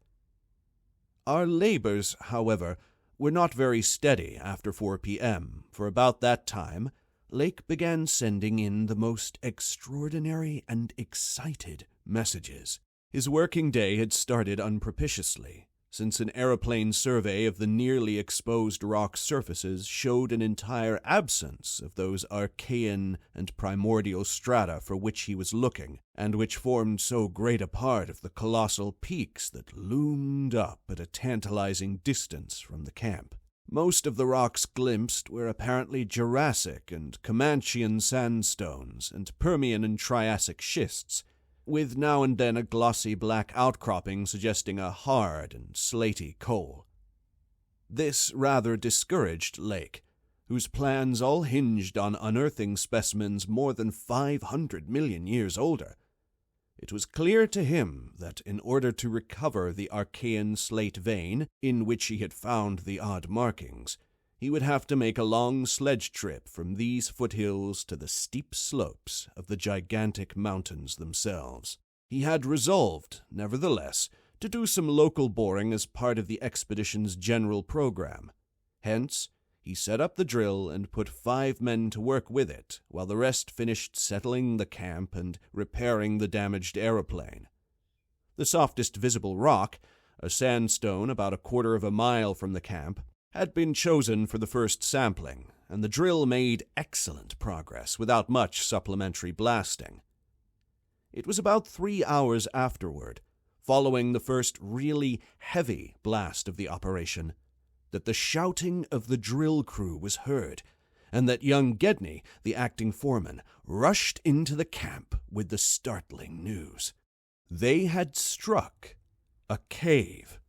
Our labors, however, were not very steady after 4 p.m., for about that time, Lake began sending in the most extraordinary and excited messages. His working day had started unpropitiously, since an aeroplane survey of the nearly exposed rock surfaces showed an entire absence of those Archean and primordial strata for which he was looking, and which formed so great a part of the colossal peaks that loomed up at a tantalizing distance from the camp. Most of the rocks glimpsed were apparently Jurassic and Comanchean sandstones and Permian and Triassic schists, with now and then a glossy black outcropping suggesting a hard and slaty coal. This rather discouraged Lake, whose plans all hinged on unearthing specimens more than 500 million years older. It was clear to him that in order to recover the Archean slate vein, in which he had found the odd markings, he would have to make a long sledge trip from these foothills to the steep slopes of the gigantic mountains themselves. He had resolved, nevertheless, to do some local boring as part of the expedition's general program. Hence, he set up the drill and put 5 men to work with it, while the rest finished settling the camp and repairing the damaged aeroplane. The softest visible rock, a sandstone about 1/4 of a mile from the camp, had been chosen for the first sampling, and the drill made excellent progress without much supplementary blasting. It was about 3 hours afterward, following the first really heavy blast of the operation, that the shouting of the drill crew was heard, and that young Gedney, the acting foreman, rushed into the camp with the startling news. They had struck a cave.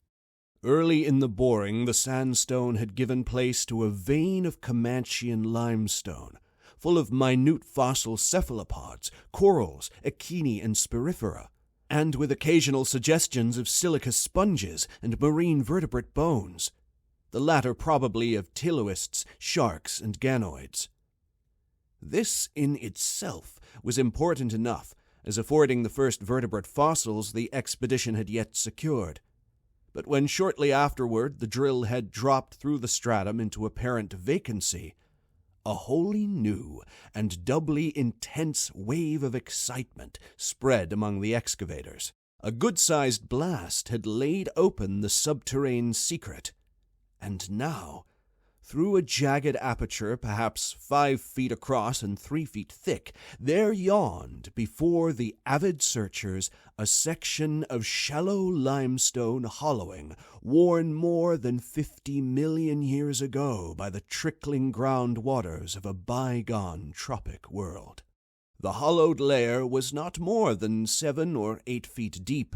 Early in the boring, the sandstone had given place to a vein of Comanchean limestone, full of minute fossil cephalopods, corals, echini, and spirifera, and with occasional suggestions of silica sponges and marine vertebrate bones, the latter probably of tilloists, sharks, and ganoids. This in itself was important enough, as affording the first vertebrate fossils the expedition had yet secured. But when shortly afterward the drill had dropped through the stratum into apparent vacancy, a wholly new and doubly intense wave of excitement spread among the excavators. A good-sized blast had laid open the subterranean secret, and now, through a jagged aperture perhaps 5 feet across and 3 feet thick, there yawned before the avid searchers a section of shallow limestone hollowing worn more than 50 million years ago by the trickling ground waters of a bygone tropic world. The hollowed layer was not more than 7 or 8 feet deep,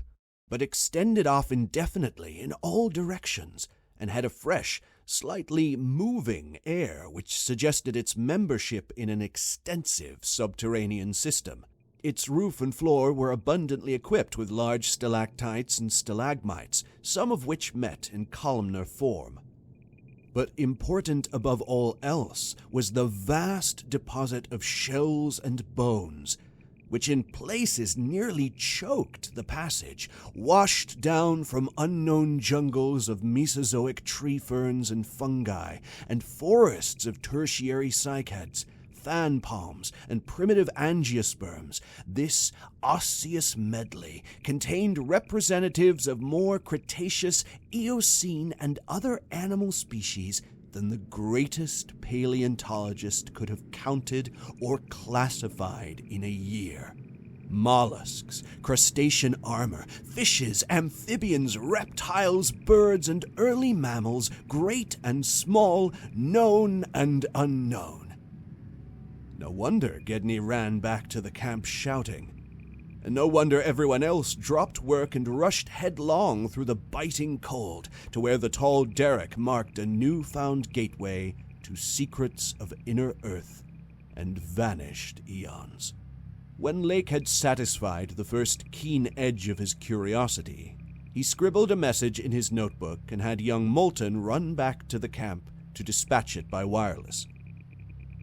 but extended off indefinitely in all directions, and had a fresh, slightly moving air which suggested its membership in an extensive subterranean system. Its roof and floor were abundantly equipped with large stalactites and stalagmites, some of which met in columnar form. But important above all else was the vast deposit of shells and bones, which in places nearly choked the passage, washed down from unknown jungles of Mesozoic tree ferns and fungi, and forests of tertiary cycads, fan palms, and primitive angiosperms. This osseous medley contained representatives of more Cretaceous, Eocene, and other animal species than the greatest paleontologist could have counted or classified in a year. Mollusks, crustacean armor, fishes, amphibians, reptiles, birds, and early mammals, great and small, known and unknown. No wonder Gedney ran back to the camp shouting. And no wonder everyone else dropped work and rushed headlong through the biting cold to where the tall derrick marked a newfound gateway to secrets of inner earth and vanished eons. When Lake had satisfied the first keen edge of his curiosity, he scribbled a message in his notebook and had young Moulton run back to the camp to dispatch it by wireless.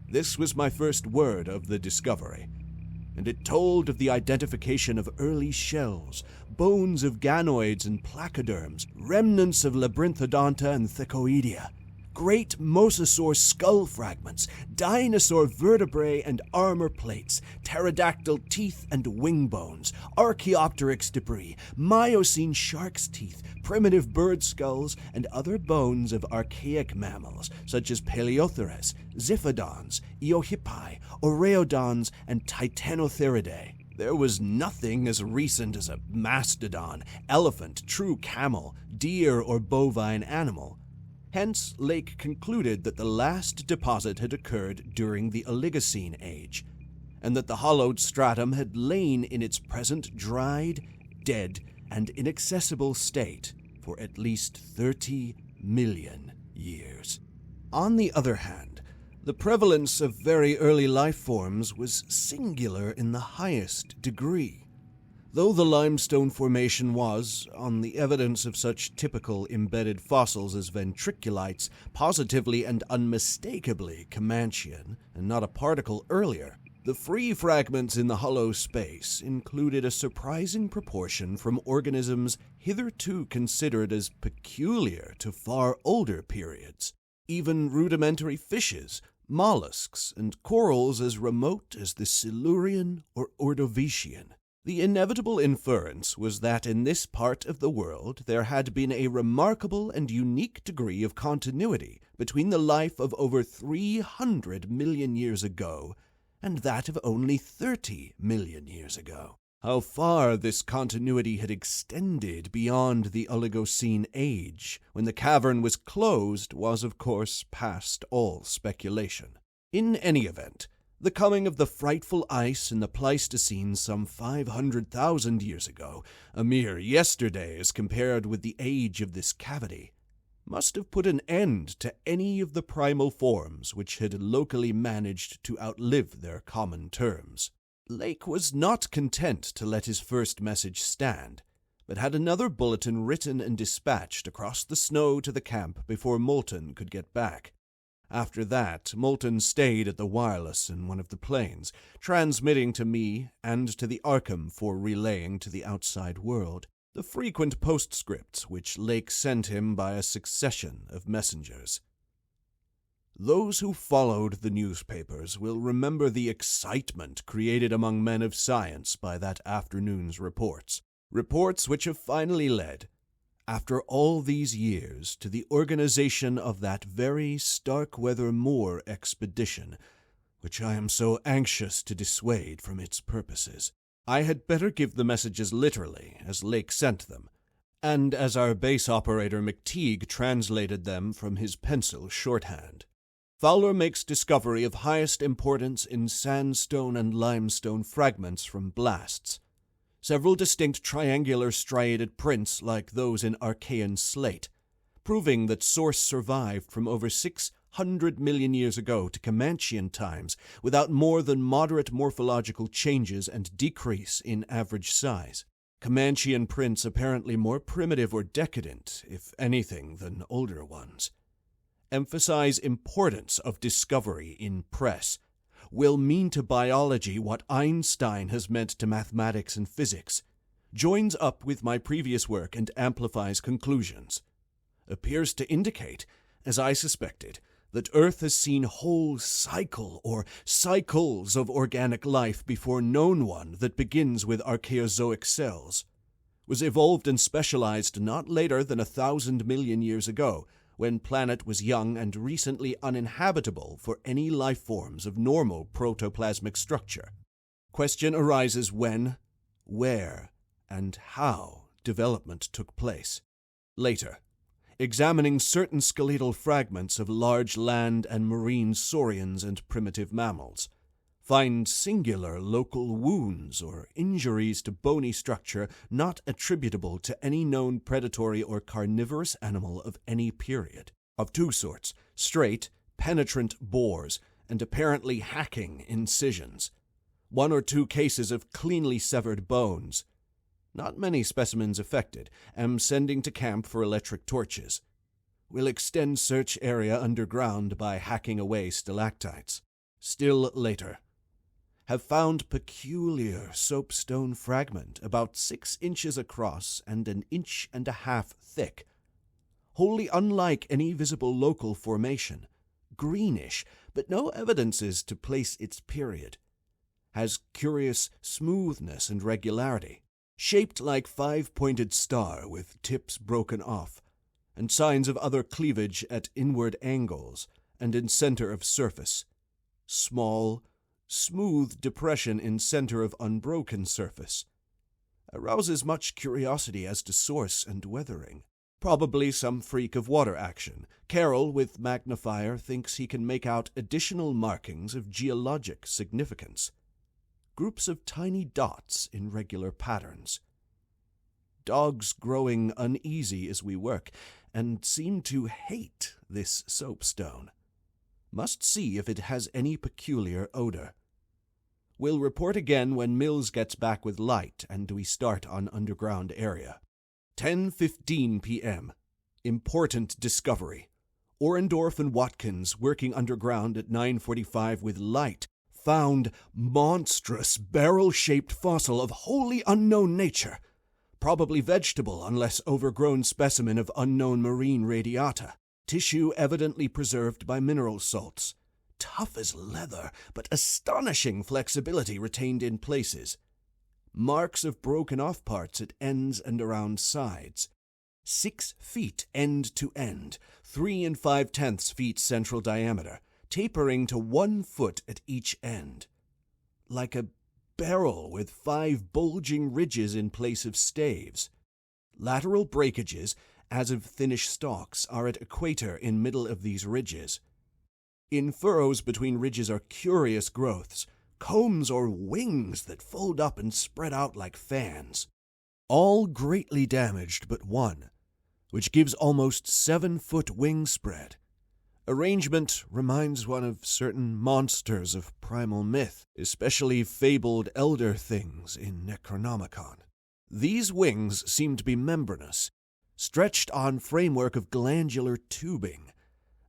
This was my first word of the discovery. and it told of the identification of early shells, bones of ganoids and placoderms, remnants of labyrinthodonta and thecoidea, great mosasaur skull fragments, dinosaur vertebrae and armor plates, pterodactyl teeth and wing bones, Archaeopteryx debris, Miocene shark's teeth, primitive bird skulls, and other bones of archaic mammals such as Paleotheres, Ziphodons, Eohippi, Oreodons, and Titanotheridae. There was nothing as recent as a mastodon, elephant, true camel, deer, or bovine animal. Hence, Lake concluded that the last deposit had occurred during the Oligocene age, and that the hollowed stratum had lain in its present dried, dead, and inaccessible state for at least 30 million years. On the other hand, the prevalence of very early life forms was singular in the highest degree. Though the limestone formation was, on the evidence of such typical embedded fossils as ventriculites, positively and unmistakably Comanchian, and not a particle earlier, the free fragments in the hollow space included a surprising proportion from organisms hitherto considered as peculiar to far older periods, even rudimentary fishes, mollusks, and corals as remote as the Silurian or Ordovician. The inevitable inference was that in this part of the world there had been a remarkable and unique degree of continuity between the life of over 300 million years ago and that of only 30 million years ago. How far this continuity had extended beyond the Oligocene age, when the cavern was closed, was of course past all speculation. In any event, the coming of the frightful ice in the Pleistocene some 500,000 years ago, a mere yesterday as compared with the age of this cavity, must have put an end to any of the primal forms which had locally managed to outlive their common terms. Lake was not content to let his first message stand, but had another bulletin written and dispatched across the snow to the camp before Moulton could get back. After that, Moulton stayed at the wireless in one of the planes, transmitting to me and to the Arkham for relaying to the outside world the frequent postscripts which Lake sent him by a succession of messengers. Those who followed the newspapers will remember the excitement created among men of science by that afternoon's reports which have finally led, after all these years, to the organization of that very Starkweather Moor expedition, which I am so anxious to dissuade from its purposes. I had better give the messages literally, as Lake sent them, and as our base operator McTeague translated them from his pencil shorthand. Fowler makes discovery of highest importance in sandstone and limestone fragments from blasts. Several distinct triangular striated prints like those in Archean slate, proving that source survived from over 600 million years ago to Comanchian times without more than moderate morphological changes and decrease in average size. Comanchian prints apparently more primitive or decadent, if anything, than older ones. Emphasize importance of discovery in press. Will mean to biology what Einstein has meant to mathematics and physics. Joins up with my previous work and amplifies conclusions. Appears to indicate, as I suspected, that Earth has seen whole cycle or cycles of organic life before known one that begins with Archaeozoic cells. Was evolved and specialized not later than 1,000 million years ago, when planet was young and recently uninhabitable for any life forms of normal protoplasmic structure. Question arises when, where, and how development took place. Later, examining certain skeletal fragments of large land and marine saurians and primitive mammals, find singular local wounds or injuries to bony structure not attributable to any known predatory or carnivorous animal of any period. Of two sorts, straight, penetrant bores, and apparently hacking incisions. 1 or 2 cases of cleanly severed bones. Not many specimens affected. Am sending to camp for electric torches. Will extend search area underground by hacking away stalactites. Still later. have found peculiar soapstone fragment about 6 inches across and 1.5 inches thick, wholly unlike any visible local formation, greenish, but no evidences to place its period. Has curious smoothness and regularity, shaped like 5-pointed star with tips broken off, and signs of other cleavage at inward angles and in center of surface. Small, smooth depression in center of unbroken surface. Arouses much curiosity as to source and weathering. Probably some freak of water action. Carroll, with magnifier, thinks he can make out additional markings of geologic significance. Groups of tiny dots in regular patterns. Dogs growing uneasy as we work, and seem to hate this soapstone. Must see if it has any peculiar odor. Will report again when Mills gets back with light and we start on underground area. 10:15 p.m. Important discovery. Orendorff and Watkins, working underground at 9:45 with light, found monstrous barrel-shaped fossil of wholly unknown nature. Probably vegetable unless overgrown specimen of unknown marine radiata. Tissue evidently preserved by mineral salts. Tough as leather, but astonishing flexibility retained in places. Marks of broken off parts at ends and around sides. 6 feet end to end, 3 5/10 feet central diameter, tapering to 1 foot at each end. Like a barrel with 5 bulging ridges in place of staves. Lateral breakages, as of thinnish stalks, are at equator in middle of these ridges. In furrows between ridges are curious growths, combs or wings that fold up and spread out like fans. All greatly damaged but one, which gives almost 7-foot wing spread. Arrangement reminds one of certain monsters of primal myth, especially fabled elder things in Necronomicon. These wings seem to be membranous, stretched on framework of glandular tubing,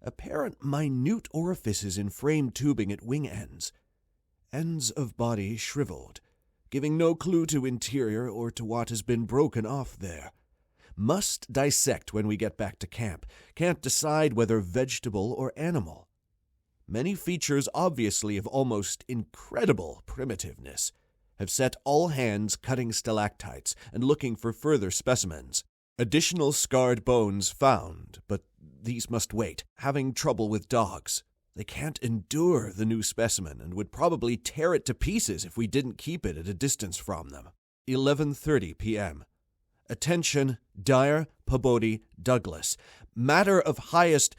apparent minute orifices in frame tubing at wing ends of body shriveled, giving no clue to interior or to what has been broken off there. Must dissect when we get back to camp. Can't decide whether vegetable or animal. Many features obviously of almost incredible primitiveness. Have set all hands cutting stalactites and looking for further specimens. Additional scarred bones found, but these must wait, having trouble with dogs. They can't endure the new specimen and would probably tear it to pieces if we didn't keep it at a distance from them. 11:30 p.m. Attention, Dyer, Pabodie, Douglas. Matter of highest,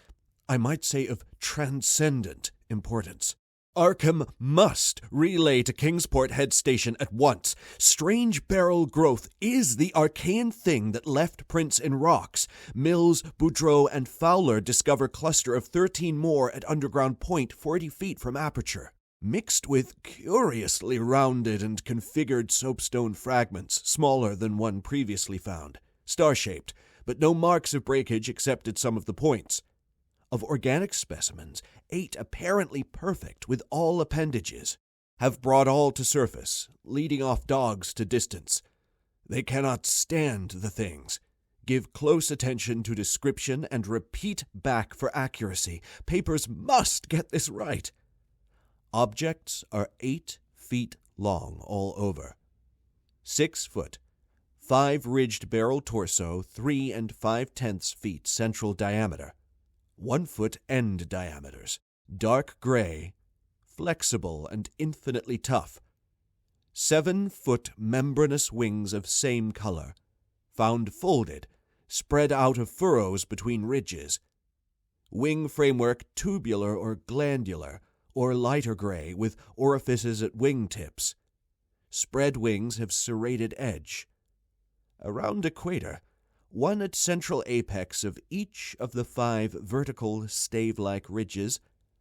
I might say of transcendent importance. Arkham must relay to Kingsport Head Station at once. Strange barrel growth is the arcane thing that left prints in rocks. Mills, Boudreau, and Fowler discover cluster of 13 more at underground point 40 feet from aperture. Mixed with curiously rounded and configured soapstone fragments, smaller than one previously found. Star-shaped, but no marks of breakage except at some of the points. Of organic specimens, 8 apparently perfect with all appendages. Have brought all to surface, leading off dogs to distance. They cannot stand the things. Give close attention to description and repeat back for accuracy. Papers must get this right. Objects are 8 feet long all over. 6 foot. 5 ridged barrel torso, 3 5/10 feet central diameter. 1 foot end diameters. Dark gray, flexible and infinitely tough. 7-foot membranous wings of same color. Found folded, spread out of furrows between ridges. Wing framework tubular or glandular, or lighter gray with orifices at wing tips. Spread wings have serrated edge. Around equator, one at central apex of each of the 5 vertical stave-like ridges,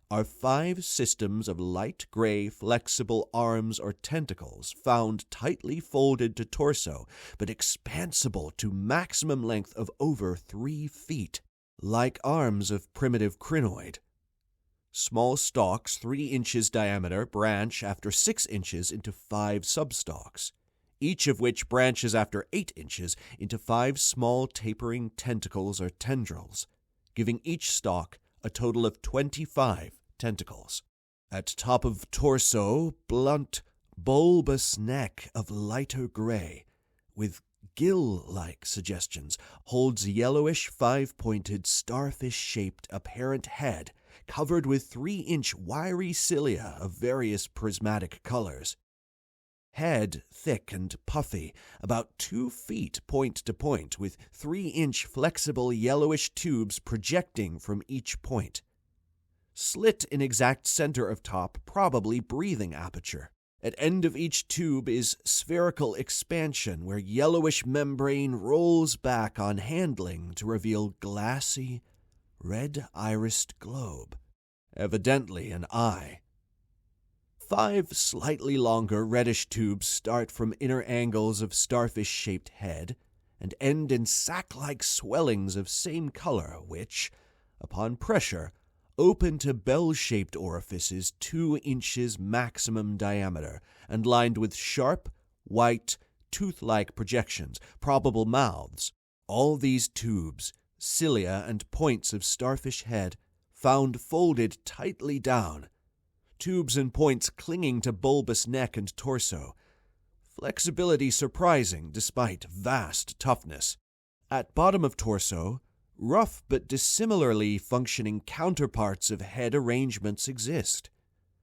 are 5 systems of light gray flexible arms or tentacles found tightly folded to torso, but expansible to maximum length of over 3 feet, like arms of primitive crinoid. Small stalks 3 inches diameter branch after 6 inches into 5 substalks, each of which branches after 8 inches into 5 small tapering tentacles or tendrils, giving each stalk a total of 25 tentacles. At top of torso, blunt, bulbous neck of lighter gray, with gill-like suggestions, holds yellowish 5-pointed starfish-shaped apparent head covered with 3-inch wiry cilia of various prismatic colors. Head thick and puffy, about 2 feet point to point, with 3-inch flexible yellowish tubes projecting from each point. Slit in exact center of top, probably breathing aperture. At end of each tube is spherical expansion where yellowish membrane rolls back on handling to reveal glassy, red-irised globe, evidently an eye. 5 slightly longer reddish tubes start from inner angles of starfish-shaped head and end in sac-like swellings of same color which, upon pressure, open to bell-shaped orifices 2 inches maximum diameter and lined with sharp, white, tooth-like projections, probable mouths. All these tubes, cilia and points of starfish head, found folded tightly down, tubes and points clinging to bulbous neck and torso, flexibility surprising despite vast toughness. At bottom of torso, rough but dissimilarly functioning counterparts of head arrangements exist.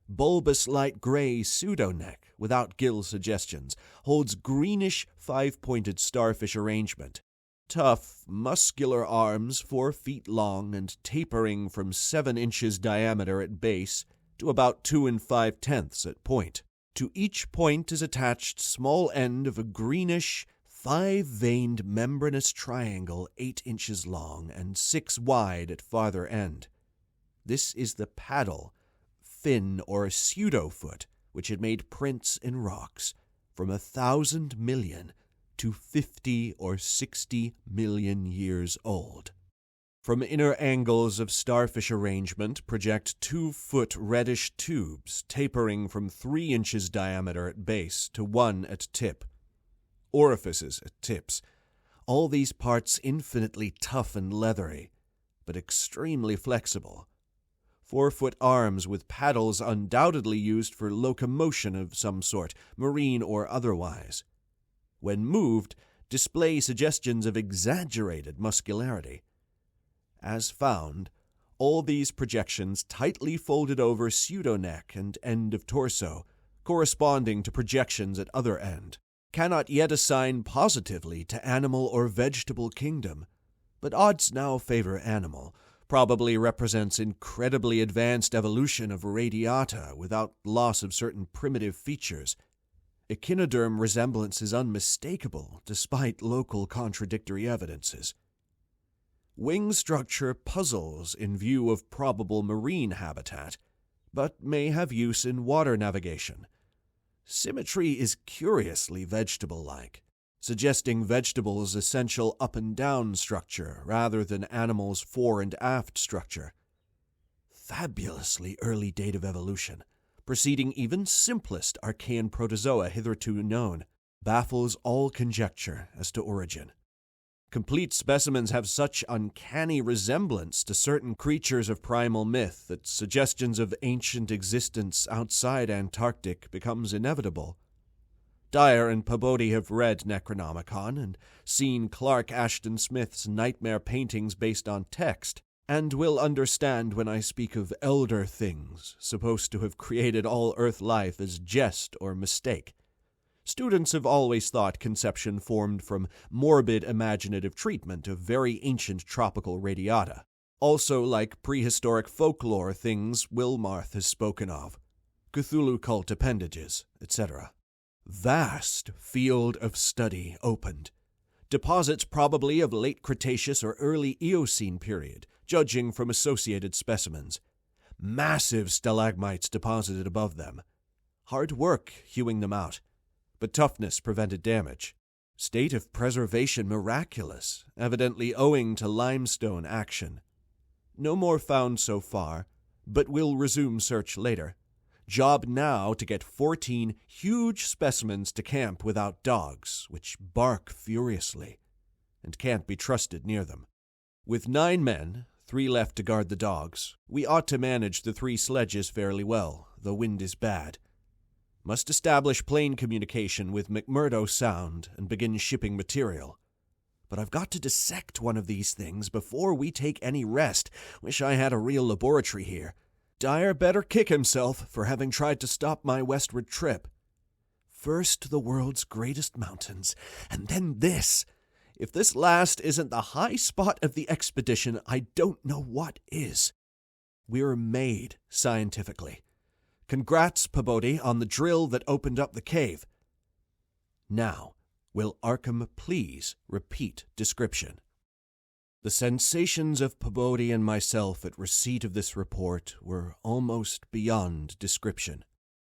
Bulbous light gray pseudo-neck, without gill suggestions, holds greenish 5-pointed starfish arrangement. Tough, muscular arms 4 feet long and tapering from 7 inches diameter at base to about 2 5/10 at point. To each point is attached small end of a greenish, 5-veined membranous triangle 8 inches long and 6 wide at farther end. This is the paddle, fin or pseudo-foot, which had made prints in rocks from 1,000 million to 50 or 60 million years old. From inner angles of starfish arrangement project 2-foot reddish tubes tapering from 3 inches diameter at base to 1 at tip. Orifices at tips. All these parts infinitely tough and leathery, but extremely flexible. 4-foot arms with paddles undoubtedly used for locomotion of some sort, marine or otherwise. When moved, display suggestions of exaggerated muscularity. As found, all these projections tightly folded over pseudo-neck and end of torso, corresponding to projections at other end. Cannot yet assign positively to animal or vegetable kingdom, but odds now favor animal, probably represents incredibly advanced evolution of radiata without loss of certain primitive features. Echinoderm resemblance is unmistakable, despite local contradictory evidences. Wing structure puzzles in view of probable marine habitat, but may have use in water navigation. Symmetry is curiously vegetable-like, suggesting vegetables' essential up and down structure rather than animals' fore and aft structure. Fabulously early date of evolution, preceding even simplest archaean protozoa hitherto known, baffles all conjecture as to origin. Complete specimens have such uncanny resemblance to certain creatures of primal myth that suggestions of ancient existence outside Antarctic becomes inevitable. Dyer and Peabody have read Necronomicon and seen Clark Ashton Smith's nightmare paintings based on text, and will understand when I speak of elder things supposed to have created all Earth life as jest or mistake. Students have always thought conception formed from morbid imaginative treatment of very ancient tropical radiata, also like prehistoric folklore things Wilmarth has spoken of, Cthulhu cult appendages, etc. Vast field of study opened. Deposits probably of late Cretaceous or early Eocene period, judging from associated specimens. Massive stalagmites deposited above them. Hard work hewing them out, but toughness prevented damage. State of preservation miraculous, evidently owing to limestone action. No more found so far, but we'll resume search later. Job now to get 14 huge specimens to camp without dogs, which bark furiously, and can't be trusted near them. With 9 men, 3 left to guard the dogs, we ought to manage the 3 sledges fairly well, though wind is bad. Must establish plane communication with McMurdo Sound and begin shipping material. But I've got to dissect one of these things before we take any rest. Wish I had a real laboratory here. Dyer better kick himself for having tried to stop my westward trip. First the world's greatest mountains, and then this. If this last isn't the high spot of the expedition, I don't know what is. We're made, scientifically. Congrats, Pabodie, on the drill that opened up the cave. Now, will Arkham please repeat description? The sensations of Pabodie and myself at receipt of this report were almost beyond description.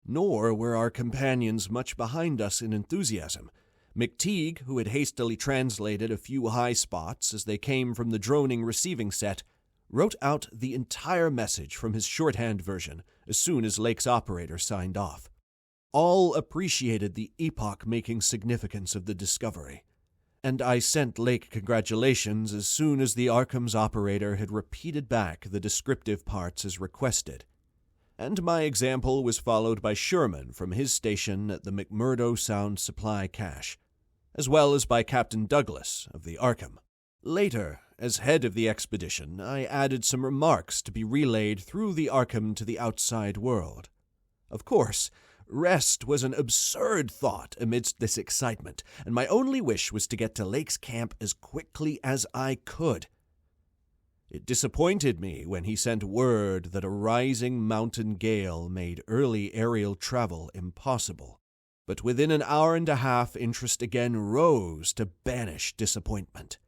Nor were our companions much behind us in enthusiasm. McTeague, who had hastily translated a few high spots as they came from the droning receiving set, wrote out the entire message from his shorthand version as soon as Lake's operator signed off. All appreciated the epoch-making significance of the discovery, and I sent Lake congratulations as soon as the Arkham's operator had repeated back the descriptive parts as requested. And my example was followed by Sherman from his station at the McMurdo Sound supply cache, as well as by Captain Douglas of the Arkham. Later, as head of the expedition, I added some remarks to be relayed through the Arkham to the outside world. Of course, rest was an absurd thought amidst this excitement, and my only wish was to get to Lake's camp as quickly as I could. It disappointed me when he sent word that a rising mountain gale made early aerial travel impossible. But within an hour and a half, interest again rose to banish disappointment.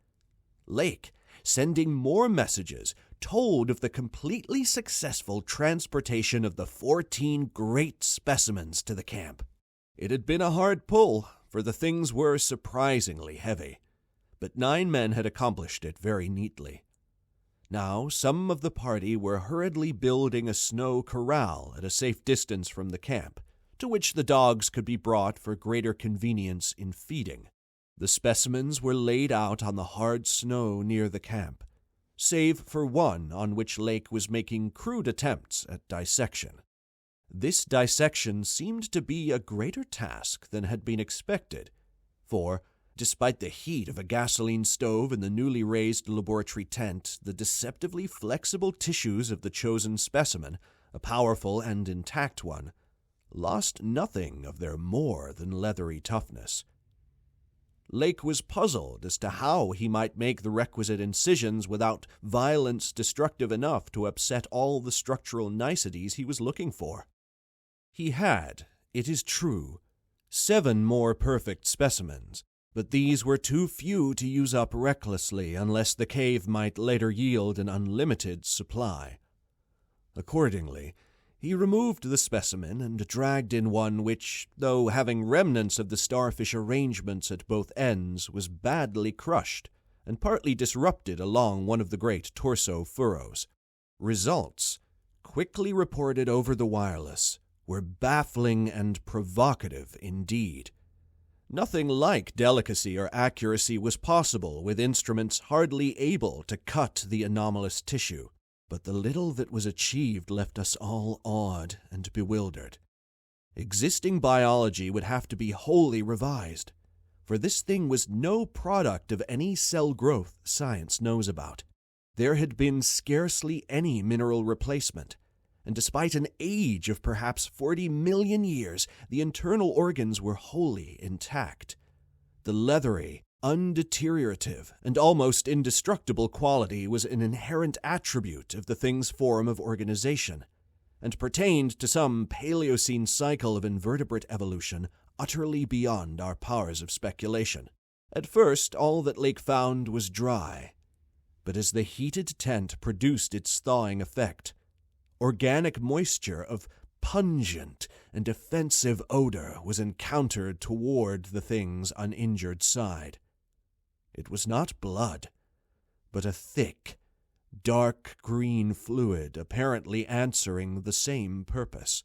Lake, sending more messages, told of the completely successful transportation of the 14 great specimens to the camp. It had been a hard pull, for the things were surprisingly heavy, but 9 men had accomplished it very neatly. Now, some of the party were hurriedly building a snow corral at a safe distance from the camp, to which the dogs could be brought for greater convenience in feeding. The specimens were laid out on the hard snow near the camp, save for one on which Lake was making crude attempts at dissection. This dissection seemed to be a greater task than had been expected, for, despite the heat of a gasoline stove in the newly raised laboratory tent, the deceptively flexible tissues of the chosen specimen, a powerful and intact one, lost nothing of their more than leathery toughness. Lake was puzzled as to how he might make the requisite incisions without violence destructive enough to upset all the structural niceties he was looking for. He had, it is true, 7 more perfect specimens, but these were too few to use up recklessly unless the cave might later yield an unlimited supply. Accordingly, he removed the specimen and dragged in one which, though having remnants of the starfish arrangements at both ends, was badly crushed and partly disrupted along one of the great torso furrows. Results, quickly reported over the wireless, were baffling and provocative indeed. Nothing like delicacy or accuracy was possible with instruments hardly able to cut the anomalous tissue, but the little that was achieved left us all awed and bewildered. Existing biology would have to be wholly revised, for this thing was no product of any cell growth science knows about. There had been scarcely any mineral replacement, and despite an age of perhaps 40 million years, the internal organs were wholly intact. The leathery, undeteriorative, and almost indestructible quality was an inherent attribute of the thing's form of organization, and pertained to some Paleocene cycle of invertebrate evolution utterly beyond our powers of speculation. At first, all that Lake found was dry, but as the heated tent produced its thawing effect, organic moisture of pungent and offensive odor was encountered toward the thing's uninjured side. It was not blood, but a thick, dark green fluid apparently answering the same purpose.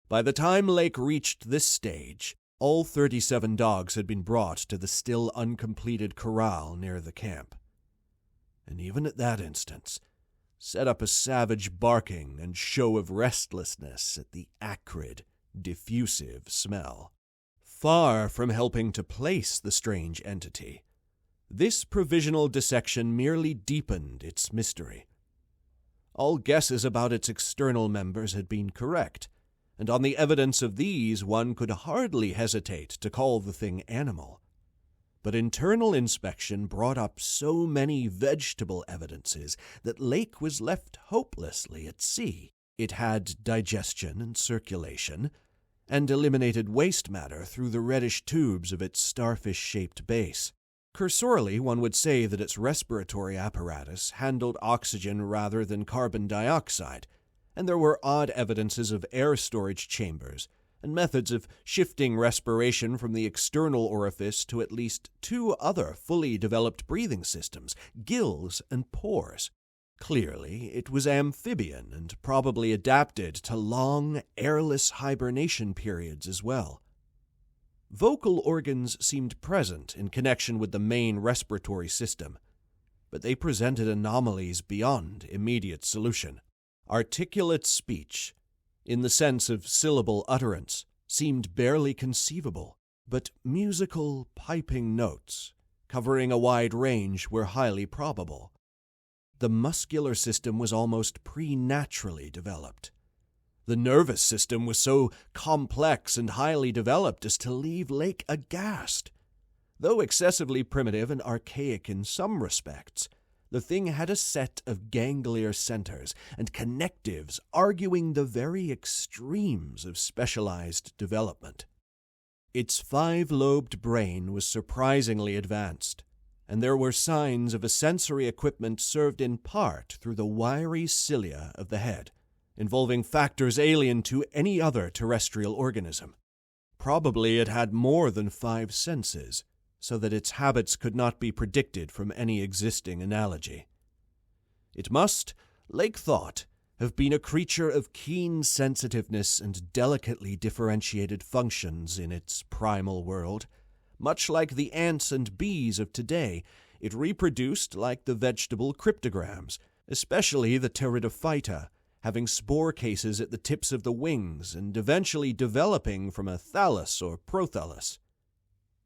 By the time Lake reached this stage, all 37 dogs had been brought to the still uncompleted corral near the camp. And even at that instance, set up a savage barking and show of restlessness at the acrid, diffusive smell. Far from helping to place the strange entity, this provisional dissection merely deepened its mystery. All guesses about its external members had been correct, and on the evidence of these one could hardly hesitate to call the thing animal. But internal inspection brought up so many vegetable evidences that Lake was left hopelessly at sea. It had digestion and circulation, and eliminated waste matter through the reddish tubes of its starfish-shaped base. Cursorily, one would say that its respiratory apparatus handled oxygen rather than carbon dioxide, and there were odd evidences of air storage chambers and methods of shifting respiration from the external orifice to at least 2 other fully developed breathing systems, gills and pores. Clearly, it was amphibian and probably adapted to long, airless hibernation periods as well. Vocal organs seemed present in connection with the main respiratory system, but they presented anomalies beyond immediate solution. Articulate speech, in the sense of syllable utterance, seemed barely conceivable, but musical, piping notes, covering a wide range, were highly probable. The muscular system was almost preternaturally developed. The nervous system was so complex and highly developed as to leave Lake aghast. Though excessively primitive and archaic in some respects, the thing had a set of ganglier centers and connectives arguing the very extremes of specialized development. Its 5-lobed brain was surprisingly advanced, and there were signs of a sensory equipment served in part through the wiry cilia of the head, involving factors alien to any other terrestrial organism. Probably it had more than 5 senses, so that its habits could not be predicted from any existing analogy. It must, Lake thought, have been a creature of keen sensitiveness and delicately differentiated functions in its primal world. Much like the ants and bees of today, it reproduced like the vegetable cryptograms, especially the pteridophyta, having spore cases at the tips of the wings and eventually developing from a thallus or prothallus.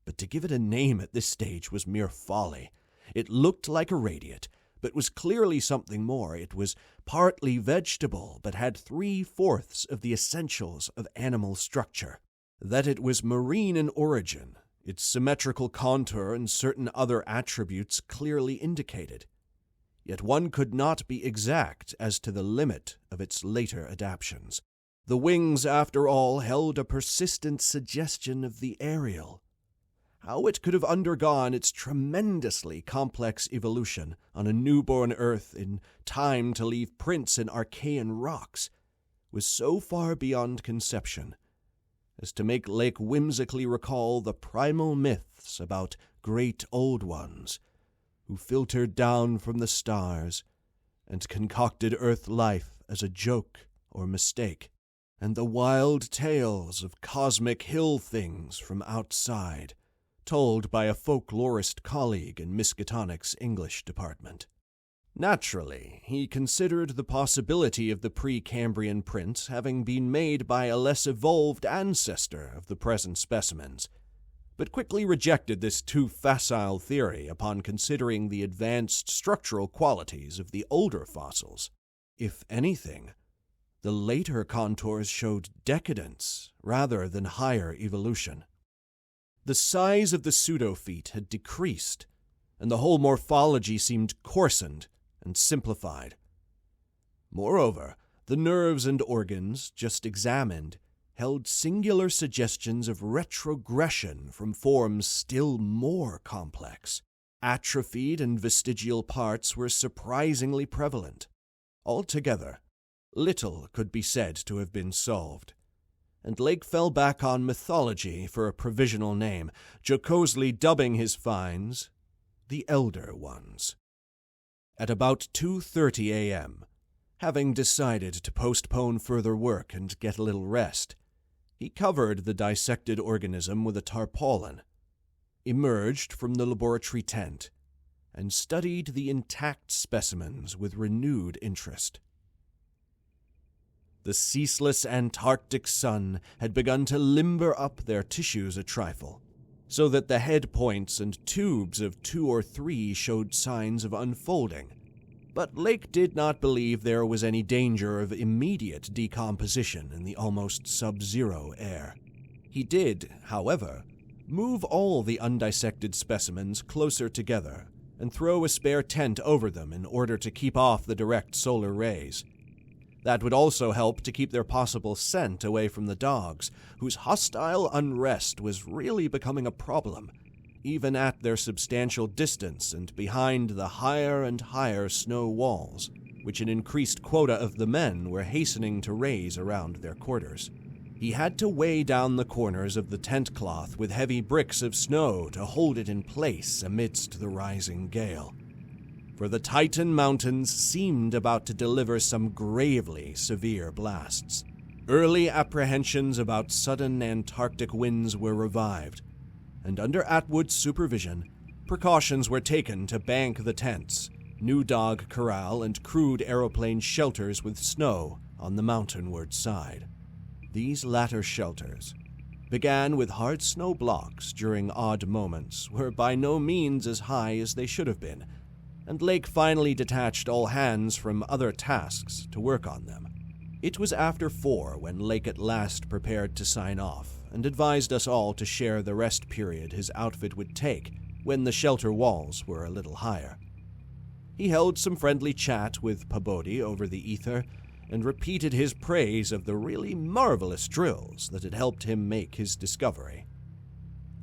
But to give it a name at this stage was mere folly. It looked like a radiate, but was clearly something more. It was partly vegetable, but had 3/4 of the essentials of animal structure. That it was marine in origin, its symmetrical contour and certain other attributes clearly indicated. Yet one could not be exact as to the limit of its later adaptations. The wings, after all, held a persistent suggestion of the aerial. How it could have undergone its tremendously complex evolution on a newborn Earth in time to leave prints in Archean rocks was so far beyond conception as to make Lake whimsically recall the primal myths about great old ones who filtered down from the stars and concocted Earth life as a joke or mistake, and the wild tales of cosmic hill things from outside, told by a folklorist colleague in Miskatonic's English department. Naturally, he considered the possibility of the Precambrian prints having been made by a less evolved ancestor of the present specimens, but quickly rejected this too facile theory upon considering the advanced structural qualities of the older fossils. If anything, the later contours showed decadence rather than higher evolution. The size of the pseudofeet had decreased, and the whole morphology seemed coarsened and simplified. Moreover, the nerves and organs, just examined, held singular suggestions of retrogression from forms still more complex. Atrophied and vestigial parts were surprisingly prevalent. Altogether, little could be said to have been solved, and Lake fell back on mythology for a provisional name, jocosely dubbing his finds the Elder Ones. At about 2:30 a.m., having decided to postpone further work and get a little rest, he covered the dissected organism with a tarpaulin, emerged from the laboratory tent, and studied the intact specimens with renewed interest. The ceaseless Antarctic sun had begun to limber up their tissues a trifle, so that the head points and tubes of 2 or 3 showed signs of unfolding. But Lake did not believe there was any danger of immediate decomposition in the almost sub-zero air. He did, however, move all the undissected specimens closer together and throw a spare tent over them in order to keep off the direct solar rays. That would also help to keep their possible scent away from the dogs, whose hostile unrest was really becoming a problem, even at their substantial distance and behind the higher and higher snow walls, which an increased quota of the men were hastening to raise around their quarters. He had to weigh down the corners of the tent cloth with heavy bricks of snow to hold it in place amidst the rising gale. For the Titan Mountains seemed about to deliver some gravely severe blasts. Early apprehensions about sudden Antarctic winds were revived, and under Atwood's supervision, precautions were taken to bank the tents, new dog corral, and crude aeroplane shelters with snow on the mountainward side. These latter shelters began with hard snow blocks during odd moments, were by no means as high as they should have been, and Lake finally detached all hands from other tasks to work on them. It was after 4 when Lake at last prepared to sign off and advised us all to share the rest period his outfit would take when the shelter walls were a little higher. He held some friendly chat with Pabodie over the ether and repeated his praise of the really marvelous drills that had helped him make his discovery.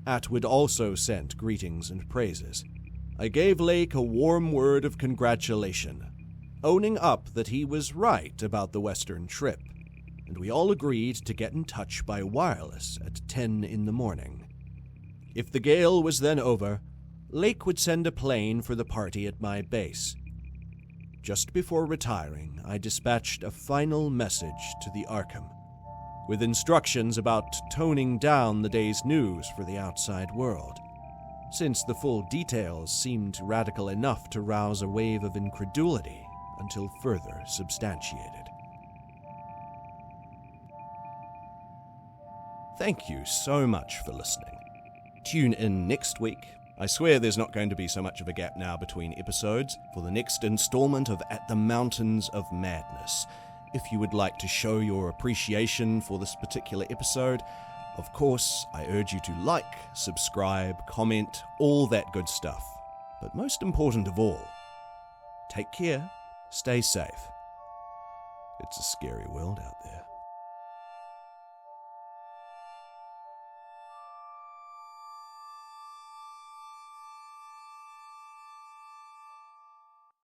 Atwood also sent greetings and praises. I gave Lake a warm word of congratulation, owning up that he was right about the western trip, and we all agreed to get in touch by wireless at 10 in the morning. If the gale was then over, Lake would send a plane for the party at my base. Just before retiring, I dispatched a final message to the Arkham, with instructions about toning down the day's news for the outside world, since the full details seemed radical enough to rouse a wave of incredulity until further substantiated. Thank you so much for listening. Tune in next week. I swear there's not going to be so much of a gap now between episodes for the next installment of At the Mountains of Madness. If you would like to show your appreciation for this particular episode, of course, I urge you to like, subscribe, comment, all that good stuff. But most important of all, take care, stay safe. It's a scary world out there.